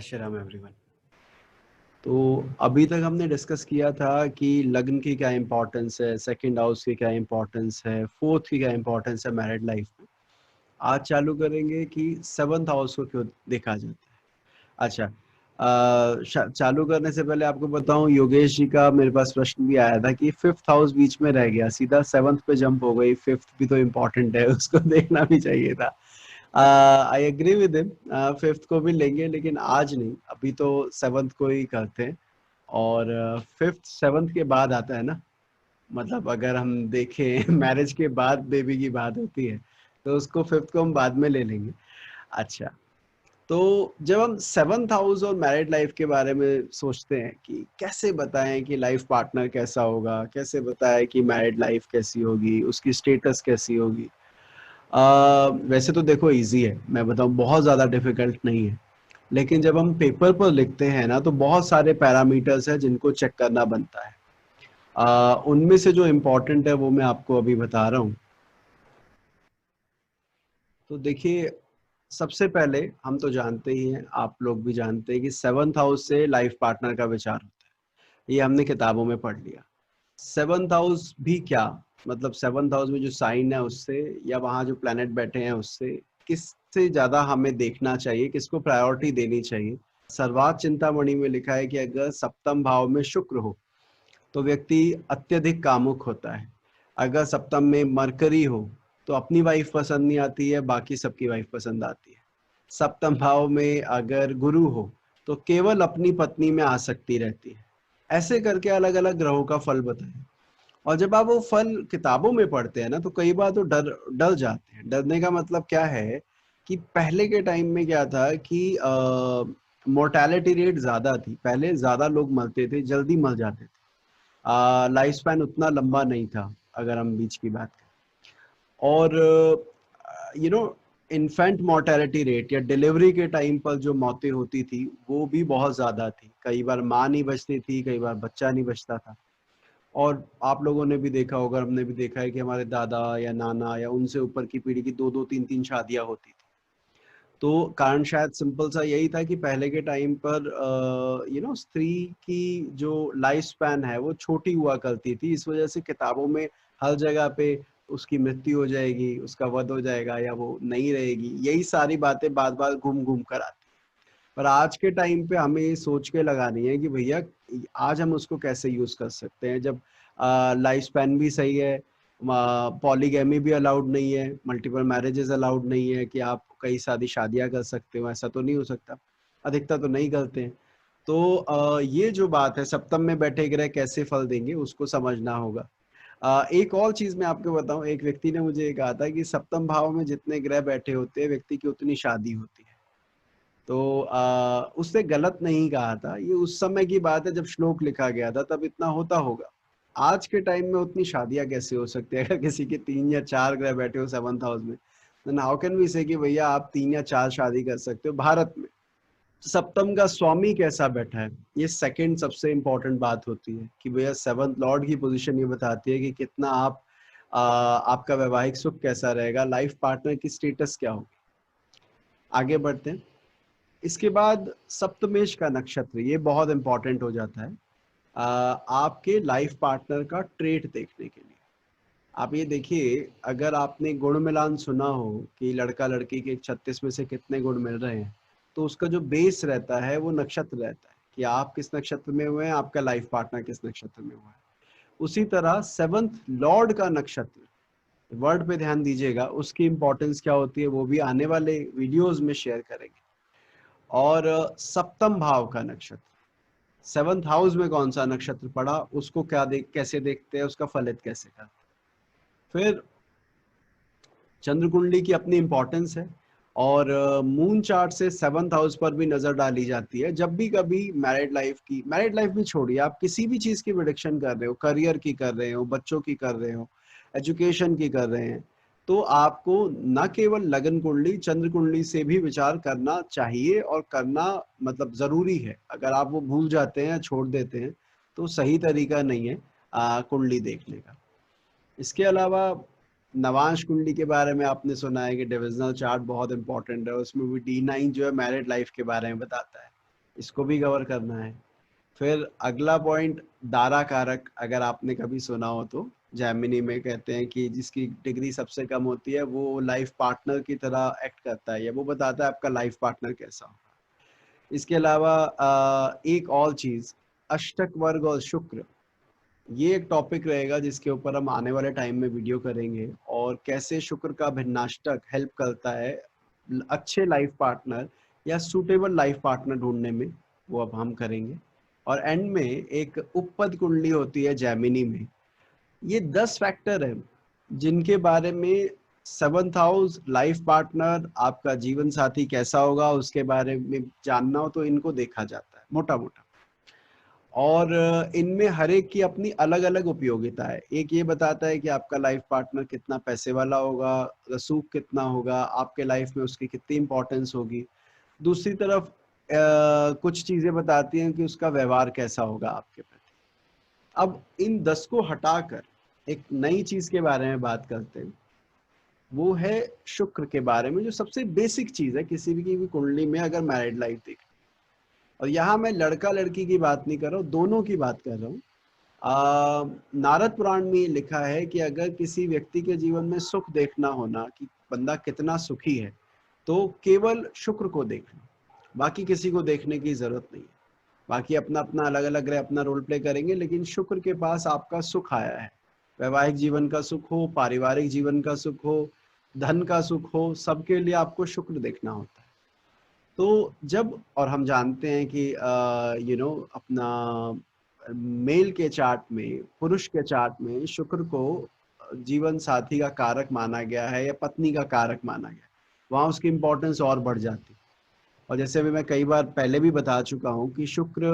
जय श्री राम एवरीवन। तो अभी तक हमने डिस्कस किया था कि लग्न की क्या इम्पोर्टेंस है, सेकंड हाउस की क्या इम्पोर्टेंस है, फोर्थ की क्या इम्पोर्टेंस है मैरिड लाइफ में। आज चालू करेंगे कि सेवंथ हाउस को क्यों देखा जाता है। अच्छा, चालू करने से पहले आपको बताऊं, योगेश जी का मेरे पास प्रश्न भी आया था कि फिफ्थ हाउस बीच में रह गया, सीधा सेवंथ पे जंप हो गई, फिफ्थ भी तो इम्पोर्टेंट है, उसको देखना भी चाहिए था। I agree with him, fifth को भी लेंगे लेकिन आज नहीं, अभी तो सेवंथ को ही करते हैं। और फिफ्थ सेवंथ के बाद आता है ना, मतलब अगर हम देखें मैरिज के बाद बेबी की बात होती है, तो उसको फिफ्थ को हम बाद में ले लेंगे। अच्छा, तो जब हम सेवंथ हाउस और मैरिड लाइफ के बारे में सोचते हैं कि कैसे बताएं कि लाइफ पार्टनर कैसा होगा, कैसे बताएं कि मैरिड लाइफ कैसी होगी, उसकी स्टेटस कैसी होगी। वैसे तो देखो इजी है, मैं बताऊं बहुत ज्यादा डिफिकल्ट नहीं है, लेकिन जब हम पेपर पर लिखते हैं ना तो बहुत सारे पैरामीटर्स हैं जिनको चेक करना बनता है। उनमें से जो इम्पोर्टेंट है वो मैं आपको अभी बता रहा हूँ। तो देखिए, सबसे पहले हम तो जानते ही हैं, आप लोग भी जानते हैं कि सेवंथ हाउस से लाइफ पार्टनर का विचार होता है, ये हमने किताबों में पढ़ लिया। सेवंथ हाउस भी क्या, मतलब सेवंथ हाउस में जो साइन है उससे, या वहां जो प्लैनेट बैठे हैं उससे, किससे ज्यादा हमें देखना चाहिए, किसको प्रायोरिटी देनी चाहिए। सर्वार्थ चिंतामणि में लिखा है कि अगर सप्तम भाव में शुक्र हो तो व्यक्ति अत्यधिक कामुक होता है। अगर सप्तम में मरकरी हो तो अपनी वाइफ पसंद नहीं आती है, बाकी सबकी वाइफ पसंद आती है। सप्तम भाव में अगर गुरु हो तो केवल अपनी पत्नी में आसक्ति रहती है। ऐसे करके अलग अलग ग्रहों का फल बताएं। और जब आप वो फल किताबों में पढ़ते हैं ना तो कई बार तो डर डर जाते हैं। डरने का मतलब क्या है कि पहले के टाइम में क्या था कि मोर्टेलिटी रेट ज्यादा थी, पहले ज्यादा लोग मरते थे, जल्दी मर जाते थे। लाइफ स्पैन उतना लंबा नहीं था अगर हम बीच की बात करें। और you know infant mortality rate या डिलीवरी के टाइम पर जो मौतें होती थी वो भी बहुत ज्यादा थी। कई बार माँ नहीं बचती थी, कई बार बच्चा नहीं बचता था। और आप लोगों ने भी देखा होगा, हमने भी देखा है कि हमारे दादा या नाना या उनसे ऊपर की पीढ़ी की दो दो तीन तीन शादियां होती थी। तो कारण शायद सिंपल सा यही था कि पहले के टाइम पर स्त्री की जो लाइफ स्पैन है वो छोटी हुआ करती थी। इस वजह से किताबों में हर जगह पे उसकी मृत्यु हो जाएगी, उसका वध हो जाएगा, या वो नहीं रहेगी, यही सारी बातें बार बार घूम घूम कर आती। पर आज के टाइम पे हमें ये सोच के लगानी है कि भैया आज हम उसको कैसे यूज कर सकते हैं, जब लाइफ स्पैन भी सही है, पॉलीगैमी भी अलाउड नहीं है, मल्टीपल मैरिजेस अलाउड नहीं है कि आप कई सारी शादियां कर सकते हो, ऐसा तो नहीं हो सकता, अधिकतर तो नहीं करते हैं। तो ये जो बात है सप्तम में बैठे ग्रह कैसे फल देंगे उसको समझना होगा। एक और चीज मैं आपको बताऊं, एक व्यक्ति ने मुझे कहा था कि सप्तम भाव में जितने ग्रह बैठे होते हैं व्यक्ति की उतनी शादी होती है। तो उसने गलत नहीं कहा था, ये उस समय की बात है जब श्लोक लिखा गया था तब इतना होता होगा। आज के टाइम में उतनी शादियां कैसे हो सकती है अगर किसी के 3 या 4 ग्रह बैठे हो सेवंथ हाउस में। देन हाउ कैन वी से कि भैया आप 3 या 4 शादी कर सकते हो भारत में। सप्तम का स्वामी कैसा बैठा है, ये सेकंड सबसे इंपॉर्टेंट बात होती है कि भैया सेवंथ लॉर्ड की पोजीशन ये बताती है कि कितना आप आपका वैवाहिक सुख कैसा रहेगा, लाइफ पार्टनर की स्टेटस क्या होगी। आगे बढ़ते हैं। इसके बाद सप्तमेश का नक्षत्र, ये बहुत इंपॉर्टेंट हो जाता है आपके लाइफ पार्टनर का ट्रेट देखने के लिए। आप ये देखिए, अगर आपने गुण मिलान सुना हो कि लड़का लड़की के 36 में से कितने गुण मिल रहे हैं, तो उसका जो बेस रहता है वो नक्षत्र रहता है कि आप किस नक्षत्र में हुए हैं, आपका लाइफ पार्टनर किस नक्षत्र में हुआ है। उसी तरह सेवंथ लॉर्ड का नक्षत्र, वर्ड पे ध्यान दीजिएगा, उसकी इंपॉर्टेंस क्या होती है वो भी आने वाले वीडियोस में शेयर करेंगे। और सप्तम भाव का नक्षत्र, सेवंथ हाउस में कौन सा नक्षत्र पड़ा, उसको क्या कैसे देखते हैं, उसका फलित कैसे करते हैं। फिर चंद्र कुंडली की अपनी इंपॉर्टेंस है, और मून चार्ट से सेवंथ हाउस पर भी नजर डाली जाती है जब भी कभी मैरिड लाइफ भी छोड़िए, आप किसी भी चीज की प्रिडिक्शन कर रहे हो, करियर की कर रहे हो, बच्चों की कर रहे हो, एजुकेशन की कर रहे हैं, तो आपको न केवल लगन कुंडली चंद्र कुंडली से भी विचार करना चाहिए, और करना मतलब जरूरी है। अगर आप वो भूल जाते हैं, छोड़ देते हैं, तो सही तरीका नहीं है कुंडली देखने का। इसके अलावा नवांश कुंडली के बारे में आपने सुना है कि डिविजनल चार्ट बहुत इंपॉर्टेंट है, उसमें भी D9 जो है मैरिड लाइफ के बारे में बताता है। इसको भी कवर करना है। फिर अगला पॉइंट दारा कारक, अगर आपने कभी सुना हो तो जैमिनी में कहते हैं कि जिसकी डिग्री सबसे कम होती है वो लाइफ पार्टनर की तरह एक्ट करता है, या वो बताता है आपका लाइफ पार्टनर कैसा होगा। इसके अलावा एक और चीज, अष्टक वर्ग और शुक्र, ये एक टॉपिक रहेगा जिसके ऊपर हम आने वाले टाइम में वीडियो करेंगे, और कैसे शुक्र का भिन्नाष्टक हेल्प करता है अच्छे लाइफ पार्टनर या सूटेबल लाइफ पार्टनर ढूंढने में, वो अब हम करेंगे। और एंड में एक उपपद कुंडली होती है जैमिनी में। ये 10 फैक्टर है जिनके बारे में 7th हाउस, लाइफ पार्टनर, आपका जीवन साथी कैसा होगा उसके बारे में जानना हो तो इनको देखा जाता है मोटा मोटा। और इनमें हर एक की अपनी अलग अलग उपयोगिता है। एक ये बताता है कि आपका लाइफ पार्टनर कितना पैसे वाला होगा, रसूख कितना होगा, आपके लाइफ में उसकी कितनी इंपॉर्टेंस होगी। दूसरी तरफ कुछ चीजें बताती हैं कि उसका व्यवहार कैसा होगा आपके प्रति। अब इन 10 को हटाकर एक नई चीज के बारे में बात करते हैं, वो है शुक्र के बारे में, जो सबसे बेसिक चीज है किसी भी की कुंडली में अगर मैरिड लाइफ देख। और यहाँ मैं लड़का लड़की की बात नहीं कर रहा हूँ, दोनों की बात कर रहा हूँ। नारद पुराण में लिखा है कि अगर किसी व्यक्ति के जीवन में सुख देखना होना कि बंदा कितना सुखी है, तो केवल शुक्र को देखना, बाकी किसी को देखने की जरूरत नहीं है। बाकी अपना अपना अलग अलग ग्रह अपना रोल प्ले करेंगे, लेकिन शुक्र के पास आपका सुख आया है, वैवाहिक जीवन का सुख हो, पारिवारिक जीवन का सुख हो, धन का सुख हो, सबके लिए आपको शुक्र देखना होता है। तो जब, और हम जानते हैं कि अपना मेल के चार्ट में, पुरुष के चार्ट में शुक्र को जीवन साथी का कारक माना गया है या पत्नी का कारक माना गया, वहां उसकी इंपॉर्टेंस और बढ़ जाती। और जैसे अभी मैं कई बार पहले भी बता चुका हूं कि शुक्र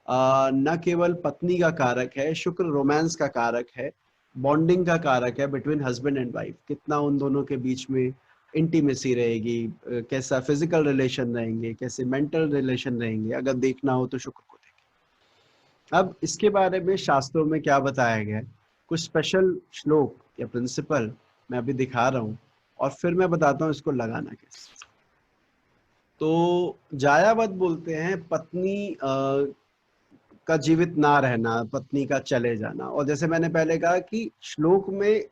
न केवल पत्नी का कारक है, शुक्र रोमांस का कारक है, बॉन्डिंग का कारक है बिटवीन हस्बैंड एंड वाइफ। कितना उन दोनों के बीच में इंटीमेसी रहेगी, कैसा फिजिकल रिलेशन रहेंगे, कैसे मेंटल रिलेशन रहेंगे, अगर देखना हो तो शुक्र को देखें। अब इसके बारे में शास्त्रों में क्या बताया गया है, कुछ स्पेशल श्लोक या प्रिंसिपल मैं अभी दिखा रहा हूँ, और फिर मैं बताता हूँ इसको लगाना कैसे। तो जायावत बोलते हैं पत्नी का जीवित ना रहना, पत्नी का चले जाना। और जैसे मैंने पहले कहा कि श्लोक में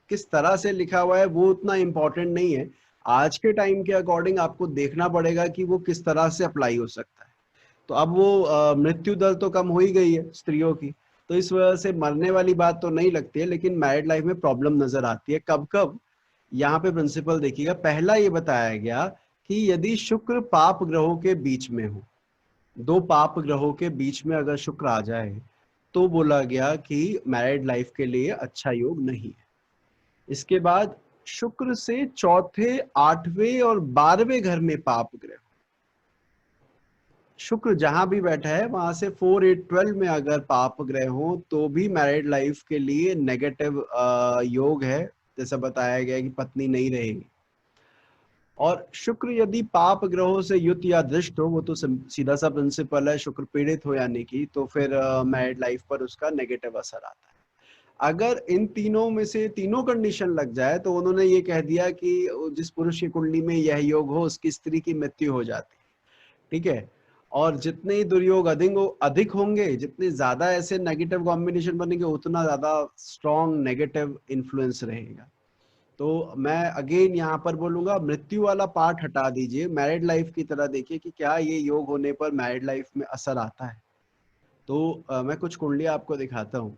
किस तरह से लिखा हुआ है वो उतना इम्पोर्टेंट नहीं है, आज के टाइम के अकॉर्डिंग आपको देखना पड़ेगा कि वो किस तरह से अप्लाई हो सकता है। तो अब वो मृत्यु दर तो कम हो ही गई है स्त्रियों की, तो इस वजह से मरने वाली बात तो नहीं लगती है, लेकिन मैरिड लाइफ में प्रॉब्लम नजर आती है। कब कब, यहाँ पे प्रिंसिपल देखिएगा, पहला ये बताया गया कि यदि शुक्र पाप ग्रहों के बीच में हो, दो पाप ग्रहों के बीच में अगर शुक्र आ जाए, तो बोला गया कि मैरिड लाइफ के लिए अच्छा योग नहीं है। इसके बाद शुक्र से चौथे, 8वें और 12वें घर में पाप ग्रह, शुक्र जहां भी बैठा है वहां से 4, 8, 12 में अगर पाप ग्रह हो तो भी मैरिड लाइफ के लिए नेगेटिव योग है। जैसा बताया गया कि पत्नी नहीं रहेगी। और शुक्र यदि पाप ग्रहों से युत या दृष्ट हो, वो तो सीधा सा प्रिंसिपल है, शुक्र पीड़ित हो यानी कि, तो फिर मैरिड लाइफ पर उसका नेगेटिव असर आता है। अगर इन तीनों में से तीनों कंडीशन लग जाए तो उन्होंने ये कह दिया कि जिस पुरुष की कुंडली में यह योग हो उसकी स्त्री की मृत्यु हो जाती है। ठीक है। और जितने ही दुर्योग अधिक होंगे, जितने ज्यादा ऐसे नेगेटिव कॉम्बिनेशन बनेंगे, उतना ज्यादा स्ट्रॉन्ग नेगेटिव इन्फ्लुएंस रहेगा। तो मैं अगेन यहाँ पर बोलूंगा, मृत्यु वाला पार्ट हटा दीजिए, मैरिड लाइफ की तरह देखिए कि क्या ये योग होने पर मैरिड लाइफ में असर आता है। तो मैं कुछ कुंडली आपको दिखाता हूँ।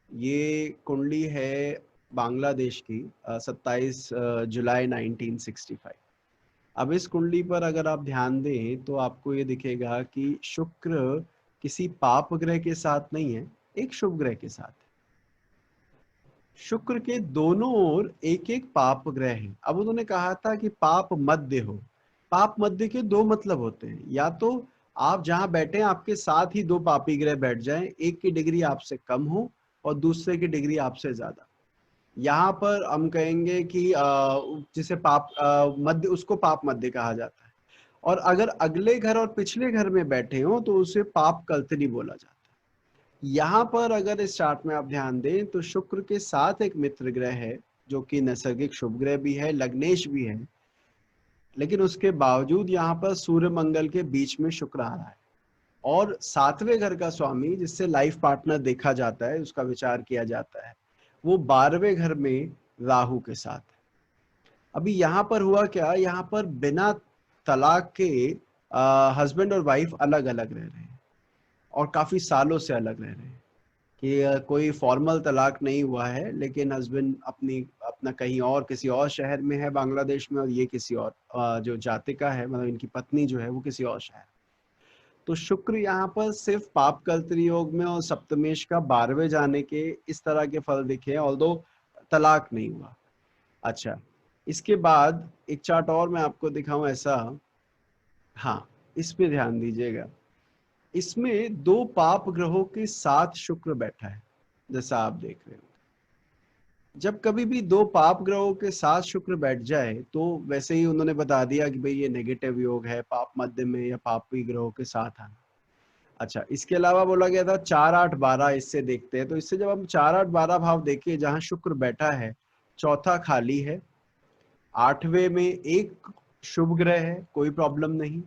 ये कुंडली है बांग्लादेश की, 27 जुलाई 1965। अब इस कुंडली पर अगर आप ध्यान दें तो आपको ये दिखेगा कि शुक्र किसी पाप ग्रह के साथ नहीं है, एक शुभ ग्रह के साथ है। शुक्र के दोनों ओर एक एक पाप ग्रह है। अब उन्होंने कहा था कि पाप मध्य हो। पाप मध्य के दो मतलब होते हैं, या तो आप जहां बैठे हैं आपके साथ ही दो पापी ग्रह बैठ जाएं, एक की डिग्री आपसे कम हो और दूसरे की डिग्री आपसे ज्यादा। यहाँ पर हम कहेंगे कि जिसे पाप मध्य, उसको पाप मध्य कहा जाता है। और अगर अगले घर और पिछले घर में बैठे हो तो उसे पाप कल्तरी बोला जाता है। यहाँ पर अगर इस चार्ट में आप ध्यान दें तो शुक्र के साथ एक मित्र ग्रह है जो कि नैसर्गिक शुभ ग्रह भी है, लग्नेश भी है। लेकिन उसके बावजूद यहाँ पर सूर्य मंगल के बीच में शुक्र आ रहा है, और 7वें घर का स्वामी जिससे लाइफ पार्टनर देखा जाता है, उसका विचार किया जाता है, वो 12वें घर में राहु के साथ है। अभी यहाँ पर हुआ क्या, यहाँ पर बिना तलाक के हस्बैंड और वाइफ अलग अलग रह रहे हैं, और काफी सालों से अलग रह रहे हैं, कि कोई फॉर्मल तलाक नहीं हुआ है, लेकिन हस्बैंड अपना कहीं और किसी और शहर में है बांग्लादेश में, और ये किसी और जो जातिका है, मतलब इनकी पत्नी जो है वो किसी और शहर। तो शुक्र यहाँ पर सिर्फ पाप कर्तरी योग में और सप्तमेश का 12वें जाने के इस तरह के फल दिखे, ऑल्दो तलाक नहीं हुआ। अच्छा, इसके बाद एक चार्ट और मैं आपको दिखाऊं ऐसा, हाँ इस पे ध्यान दीजिएगा। इसमें 2 पाप ग्रहों के साथ शुक्र बैठा है, जैसा आप देख रहे हो। जब कभी भी 2 पाप ग्रहों के साथ शुक्र बैठ जाए तो वैसे ही उन्होंने बता दिया कि भाई ये नेगेटिव योग है, पाप मध्य में या पापी ग्रहों के साथ आना। अच्छा, इसके अलावा बोला गया था 4, 8, 12, इससे देखते हैं। तो इससे जब हम 4, 8, 12 भाव देखें, जहां शुक्र बैठा है, चौथा खाली है, 8वें में एक शुभ ग्रह है, कोई प्रॉब्लम नहीं,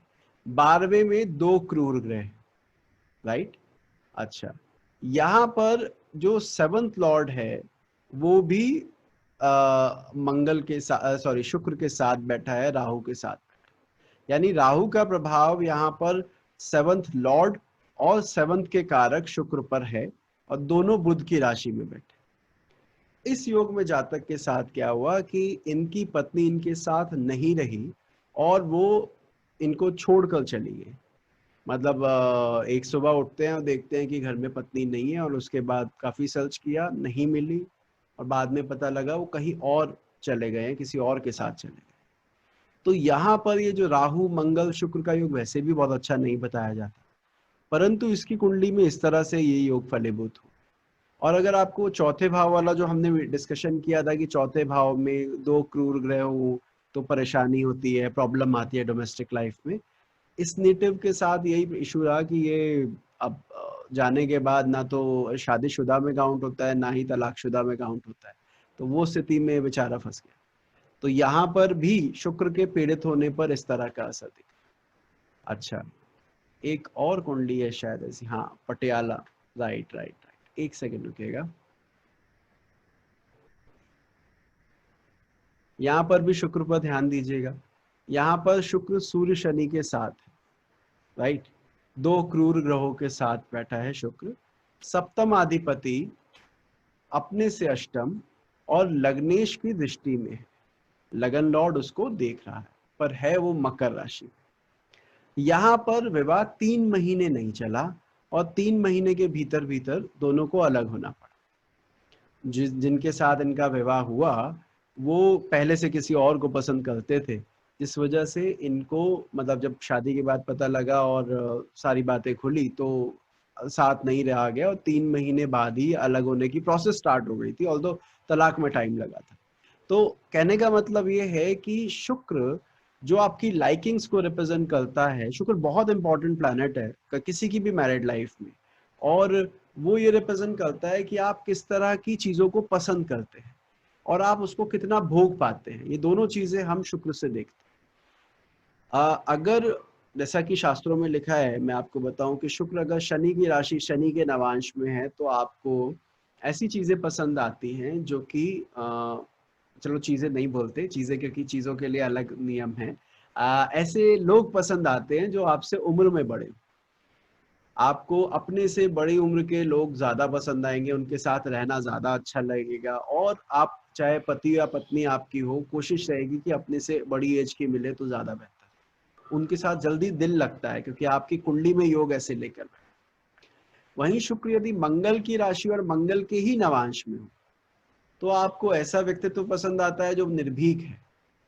12वें में 2 क्रूर ग्रह है, राइट। अच्छा, यहाँ पर जो 7th लॉर्ड है वो भी मंगल के साथ, सॉरी शुक्र के साथ बैठा है, राहु के साथ बैठा है। यानी राहु का प्रभाव यहाँ पर 7th लॉर्ड और 7th के कारक शुक्र पर है, और दोनों बुध की राशि में बैठे। इस योग में जातक के साथ क्या हुआ कि इनकी पत्नी इनके साथ नहीं रही, और वो इनको छोड़कर चली गई। मतलब एक सुबह उठते हैं और देखते हैं कि घर में पत्नी नहीं है, और उसके बाद काफी सर्च किया, नहीं मिली, और बाद में पता लगा वो कहीं और चले गए हैं, किसी और के साथ चले गए। तो यहाँ पर ये जो राहु मंगल शुक्र का योग वैसे भी बहुत अच्छा नहीं बताया जाता, परंतु इसकी कुंडली में इस तरह से ये योग फलीभूत हो। और अगर आपको चौथे भाव वाला जो हमने डिस्कशन किया था कि चौथे भाव में 2 क्रूर ग्रह हो तो परेशानी होती है, प्रॉब्लम आती है डोमेस्टिक लाइफ में, इस नेटिव के साथ यही इशू रहा कि ये अब जाने के बाद ना तो शादीशुदा में काउंट होता है, ना ही तलाकशुदा में काउंट होता है, तो वो स्थिति में बेचारा फंस गया। तो यहाँ पर भी शुक्र के पीड़ित होने पर इस तरह का असर दिखा। अच्छा, एक और कुंडली है शायद ऐसी, हाँ पटियाला, राइट राइट राइट, एक सेकंड रुकिएगा। यहाँ पर भी शुक्र पर ध्यान दीजिएगा। यहाँ पर शुक्र सूर्य शनि के साथ है, राइट, 2 क्रूर ग्रहों के साथ बैठा है शुक्र। सप्तम अधिपति अपने से अष्टम और लग्नेश की दृष्टि में है, लगन लॉर्ड उसको देख रहा है, पर है वो मकर राशि। यहाँ पर विवाह 3 महीने नहीं चला, और 3 महीने के भीतर भीतर दोनों को अलग होना पड़ा। जिनके साथ इनका विवाह हुआ वो पहले से किसी और को पसंद करते थे, जिस वजह से इनको, मतलब जब शादी के बाद पता लगा और सारी बातें खुली तो साथ नहीं रहा गया, और 3 महीने बाद ही अलग होने की प्रोसेस स्टार्ट हो गई थी, ऑल्दो तलाक में टाइम लगा था। तो कहने का मतलब ये है कि शुक्र जो आपकी लाइकिंग्स को रिप्रेजेंट करता है, शुक्र बहुत इंपॉर्टेंट प्लैनेट है किसी की भी मैरिड लाइफ में, और वो ये रिप्रेजेंट करता है कि आप किस तरह की चीजों को पसंद करते हैं और आप उसको कितना भोग पाते हैं। ये दोनों चीजें हम शुक्र से देखते हैं। अगर जैसा कि शास्त्रों में लिखा है, मैं आपको बताऊं कि शुक्र अगर शनि की राशि, शनि के नवांश में है, तो आपको ऐसी चीजें पसंद आती हैं जो कि चलो चीजें नहीं बोलते चीजें, क्योंकि चीजों के लिए अलग नियम है। ऐसे लोग पसंद आते हैं जो आपसे उम्र में बड़े। आपको अपने से बड़ी उम्र के लोग ज्यादा पसंद आएंगे, उनके साथ रहना ज्यादा अच्छा लगेगा, और आप चाहे पति या पत्नी आपकी हो, कोशिश रहेगी कि अपने से बड़ी एज की मिले तो ज्यादा बेहतर। उनके साथ जल्दी दिल लगता है क्योंकि आपकी कुंडली में योग ऐसे लेकर बैठे। वहीं शुक्र यदि मंगल की राशि और मंगल के ही नवांश में हो, तो आपको ऐसा व्यक्तित्व पसंद आता है जो निर्भीक है,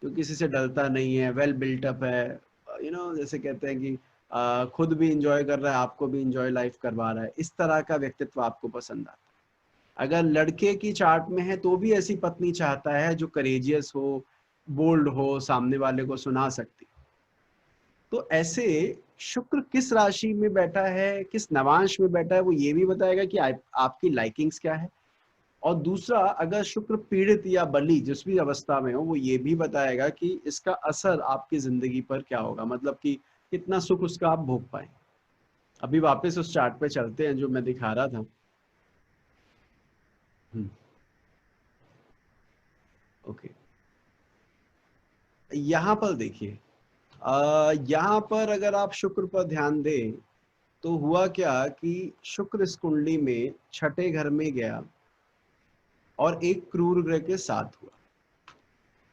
जो किसी से डरता नहीं है, वेल बिल्ट अप है, जैसे कहते हैं कि खुद भी इंजॉय कर रहा है, आपको भी इंजॉय लाइफ करवा रहा है, इस तरह का व्यक्तित्व आपको पसंद आता है। अगर लड़के की चार्ट में है तो भी ऐसी पत्नी चाहता है जो करेजियस हो, बोल्ड हो, सामने वाले को सुना सकती। तो ऐसे शुक्र किस राशि में बैठा है, किस नवांश में बैठा है, वो ये भी बताएगा कि आपकी लाइकिंग्स क्या है, और दूसरा, अगर शुक्र पीड़ित या बली जिस भी अवस्था में हो, वो ये भी बताएगा कि इसका असर आपकी जिंदगी पर क्या होगा, मतलब कि कितना सुख उसका आप भोग पाए। अभी वापस उस चार्ट पे चलते हैं जो मैं दिखा रहा था। ओके, यहाँ पर देखिए, यहाँ पर अगर आप शुक्र पर ध्यान दें तो हुआ क्या कि शुक्र इस कुंडली में छठे घर में गया और एक क्रूर ग्रह के साथ हुआ।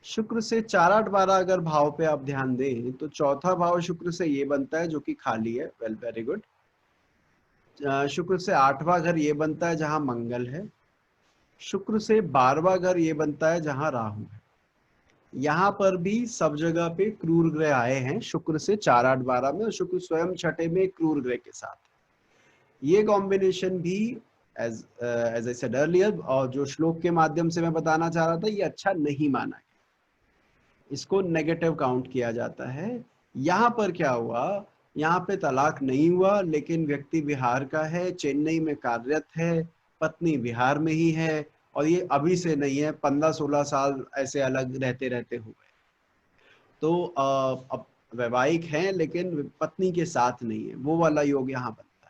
शुक्र से 4, 8, 12 अगर भाव पे आप ध्यान दें तो चौथा भाव शुक्र से ये बनता है जो कि खाली है, वेल वेरी गुड। शुक्र से 8वां घर ये बनता है जहां मंगल है। शुक्र से 12वां घर ये बनता है जहां राहु है। यहाँ पर भी सब जगह पे क्रूर ग्रह आए हैं शुक्र से 4, 8, 12 में, और शुक्र स्वयं छठे में क्रूर ग्रह के साथ। ये कॉम्बिनेशन भी एज आई सेड अर्लियर, और जो श्लोक के माध्यम से मैं बताना चाह रहा था, ये अच्छा नहीं माना है, इसको नेगेटिव काउंट किया जाता है। यहाँ पर क्या हुआ, यहाँ पे तलाक नहीं हुआ, लेकिन व्यक्ति बिहार का है, चेन्नई में कार्यरत है, पत्नी बिहार में ही है, और ये अभी से नहीं है, 15, 16 साल ऐसे अलग रहते रहते हुए। तो अब वैवाहिक हैं लेकिन पत्नी के साथ नहीं है, वो वाला योग यहाँ बनता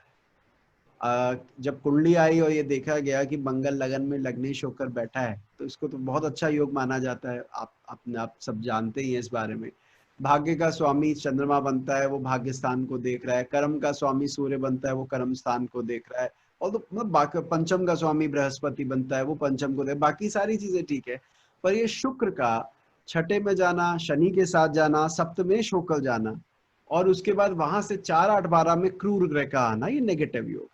है। जब कुंडली आई और ये देखा गया कि मंगल लगन में लग्नेश होकर बैठा है, तो इसको तो बहुत अच्छा योग माना जाता है। आप सब जानते ही हैं इस बारे में। भाग्य का स्वामी चंद्रमा बनता है, वो भाग्य स्थान को देख रहा है। कर्म का स्वामी सूर्य बनता है, वो कर्म स्थान को देख रहा है। और तो मतलब पंचम का स्वामी बृहस्पति बनता है, वो पंचम को देख, बाकी सारी चीजें ठीक है। पर ये शुक्र का छठे में जाना, शनि के साथ जाना, सप्तमेश होकर जाना, और उसके बाद वहां से 4, 8, 12 में क्रूर ग्रह का आना, ये नेगेटिव योग।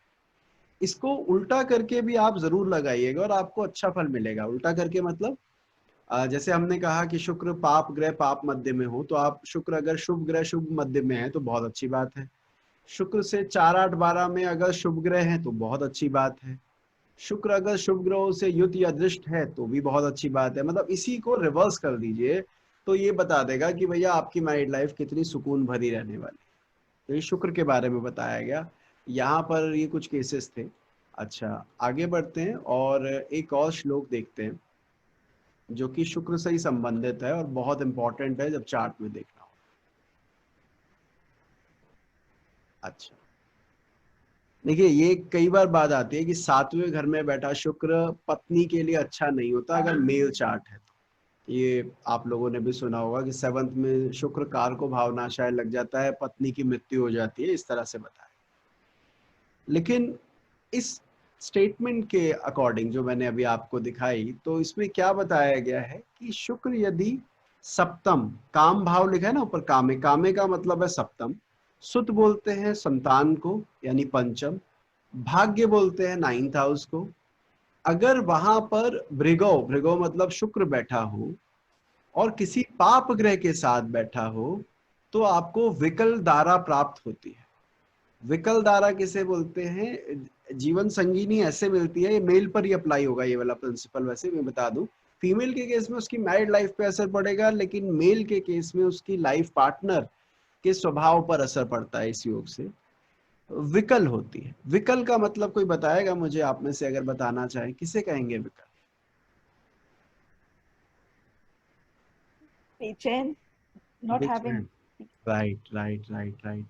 इसको उल्टा करके भी आप जरूर लगाइएगा और आपको अच्छा फल मिलेगा। उल्टा करके मतलब जैसे हमने कहा कि शुक्र पाप ग्रह पाप मध्य में हो, तो आप शुक्र अगर शुभ ग्रह शुभ मध्य में है तो बहुत अच्छी बात है। शुक्र से 4, 8, 12 में अगर शुभ ग्रह है तो बहुत अच्छी बात है। शुक्र अगर शुभ ग्रहों से युत या दृष्ट है तो भी बहुत अच्छी बात है। मतलब इसी को रिवर्स कर दीजिए तो ये बता देगा कि भैया आपकी मैरिड लाइफ कितनी सुकून भरी रहने वाली। तो ये शुक्र के बारे में बताया गया। यहाँ पर ये कुछ केसेस थे। अच्छा, आगे बढ़ते हैं और एक और श्लोक देखते हैं जो कि शुक्र से ही संबंधित है और बहुत इंपॉर्टेंट है जब चार्ट में देखना हो। अच्छा, देखिए, ये कई बार बात आती है कि 7वें घर में बैठा शुक्र पत्नी के लिए अच्छा नहीं होता अगर मेल चार्ट है तो। ये आप लोगों ने भी सुना होगा कि 7th में शुक्र कार को भावनाशाय लग जाता है, पत्नी की मृत्यु हो जाती है, इस तरह से बताया। लेकिन इस स्टेटमेंट के अकॉर्डिंग जो मैंने अभी आपको दिखाई, तो इसमें क्या बताया गया है कि शुक्र यदि सप्तम, काम भाव लिखा है ना ऊपर, कामे, कामे का मतलब है सप्तम, सुत बोलते हैं संतान को यानी पंचम, भाग्य बोलते हैं 9th हाउस को। अगर वहां पर भृगो, भृगो मतलब शुक्र बैठा हो और किसी पाप ग्रह के साथ बैठा हो तो आपको विकल धारा प्राप्त होती है। विकल धारा किसे बोलते हैं? जीवन संगीनी ऐसे मिलती है, ये मेल पर ही अप्लाई होगा ये वाला प्रिंसिपल। वैसे मैं बता दूं, फीमेल के केस में उसकी मैरिड लाइफ पे असर पड़ेगा, लेकिन मेल के केस में उसकी लाइफ पार्टनर के स्वभाव पर असर पड़ता है। इस योग से विकल होती है। विकल का मतलब कोई बताएगा मुझे, आप में से अगर बताना चाहे, किसे कहेंगे विकल? Bechen, not बेचैन, having. Right right right right.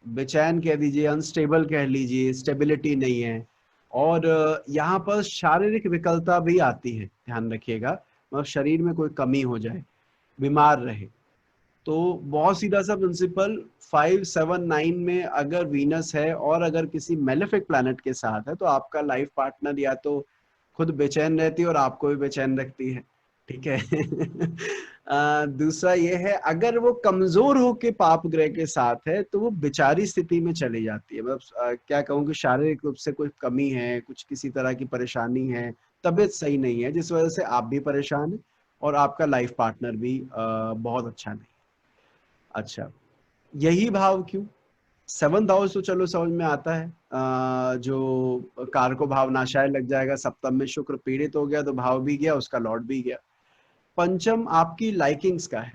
बेचैन कह दीजिए, अनस्टेबल कह लीजिए, स्टेबिलिटी नहीं है। और यहाँ पर शारीरिक विकलता भी आती है, ध्यान रखिएगा, मतलब शरीर में कोई कमी हो जाए, बीमार रहे। तो बहुत सीधा सा प्रिंसिपल, 5, 7, 9 में अगर वीनस है और अगर किसी मेलेफिक प्लैनेट के साथ है तो आपका लाइफ पार्टनर या तो खुद बेचैन रहती है और आपको भी बेचैन रखती है, ठीक है। दूसरा ये है, अगर वो कमजोर होके पाप ग्रह के साथ है तो वो बिचारी स्थिति में चली जाती है। मतलब क्या कहूँ कि शारीरिक रूप से कोई कमी है, कुछ किसी तरह की परेशानी है, तबीयत सही नहीं है, जिस वजह से आप भी परेशान है और आपका लाइफ पार्टनर भी बहुत अच्छा नहीं। अच्छा, यही भाव क्यों? 7th हाउस तो चलो समझ में आता है, जो कार को भाव नाशाय लग जाएगा, सप्तम में शुक्र पीड़ित हो गया तो भाव भी गया, उसका लॉर्ड भी गया। पंचम आपकी लाइकिंग्स का है,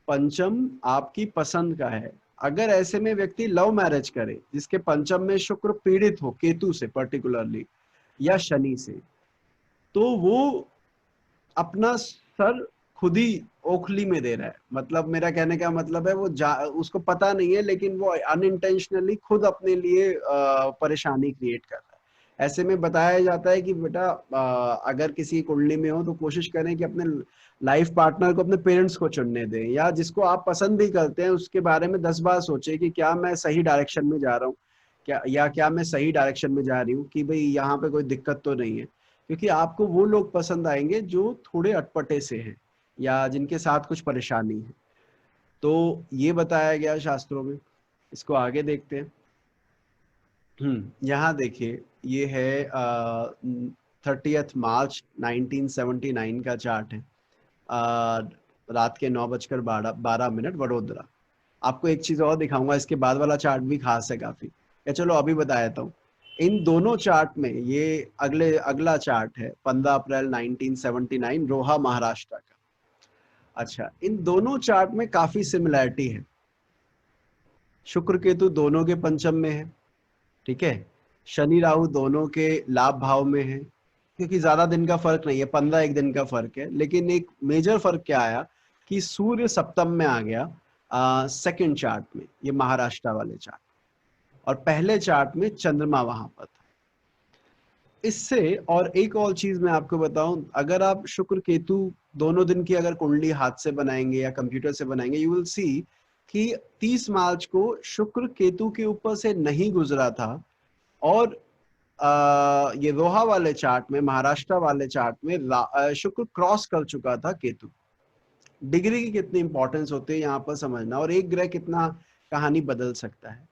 पंचम आपकी पसंद का है। अगर ऐसे में व्यक्ति लव मैरिज करे जिसके पंचम में शुक्र पीड़ित हो केतु से पर्टिकुलरली, या शनि से, तो वो अपना सर खुद ही ओखली में दे रहा है। मतलब मेरा कहने का मतलब है वो उसको पता नहीं है, लेकिन वो अनइंटेंशनली खुद अपने लिए परेशानी क्रिएट कर रहा है। ऐसे में बताया जाता है कि बेटा अगर किसी कुंडली में हो तो कोशिश करें कि अपने लाइफ पार्टनर को अपने पेरेंट्स को चुनने दें, या जिसको आप पसंद भी करते हैं उसके बारे में 10 बार सोचें कि क्या मैं सही डायरेक्शन में जा रहा हूँ, क्या मैं सही डायरेक्शन में जा रही हूँ, कि भाई यहाँ पे कोई दिक्कत तो नहीं है। क्योंकि आपको वो लोग पसंद आएंगे जो थोड़े अटपटे से हैं या जिनके साथ कुछ परेशानी है। तो ये बताया गया शास्त्रों में। इसको आगे देखते हैं। यहाँ देखिए, ये है 30 मार्च 1979 का चार्ट है। रात के 9:12 वडोदरा। आपको एक चीज और दिखाऊंगा, इसके बाद वाला चार्ट भी खास है काफी, या चलो अभी बता देता हूँ। इन दोनों चार्ट में, ये अगला चार्ट है 15 अप्रैल 1979, रोहा महाराष्ट्र का। अच्छा, इन दोनों चार्ट में काफी सिमिलैरिटी है। शुक्र केतु दोनों के पंचम में है, ठीक है। शनि राहु दोनों के लाभ भाव में है, क्योंकि ज्यादा दिन का फर्क नहीं है, 15 दिन का फर्क है। लेकिन एक मेजर फर्क क्या आया कि सूर्य सप्तम में आ गया सेकंड चार्ट में, ये महाराष्ट्र वाले चार्ट, और पहले चार्ट में चंद्रमा वहां पर था। इससे और एक और चीज मैं आपको बताऊं, अगर आप शुक्र केतु दोनों दिन की अगर कुंडली हाथ से बनाएंगे या कंप्यूटर से बनाएंगे, यू विल सी कि 30 मार्च को शुक्र केतु के ऊपर से नहीं गुजरा था, और ये रोहा वाले चार्ट में, महाराष्ट्र वाले चार्ट में शुक्र क्रॉस कर चुका था केतु। डिग्री की कितनी इंपॉर्टेंस होती है यहाँ पर समझना, और एक ग्रह कितना कहानी बदल सकता है।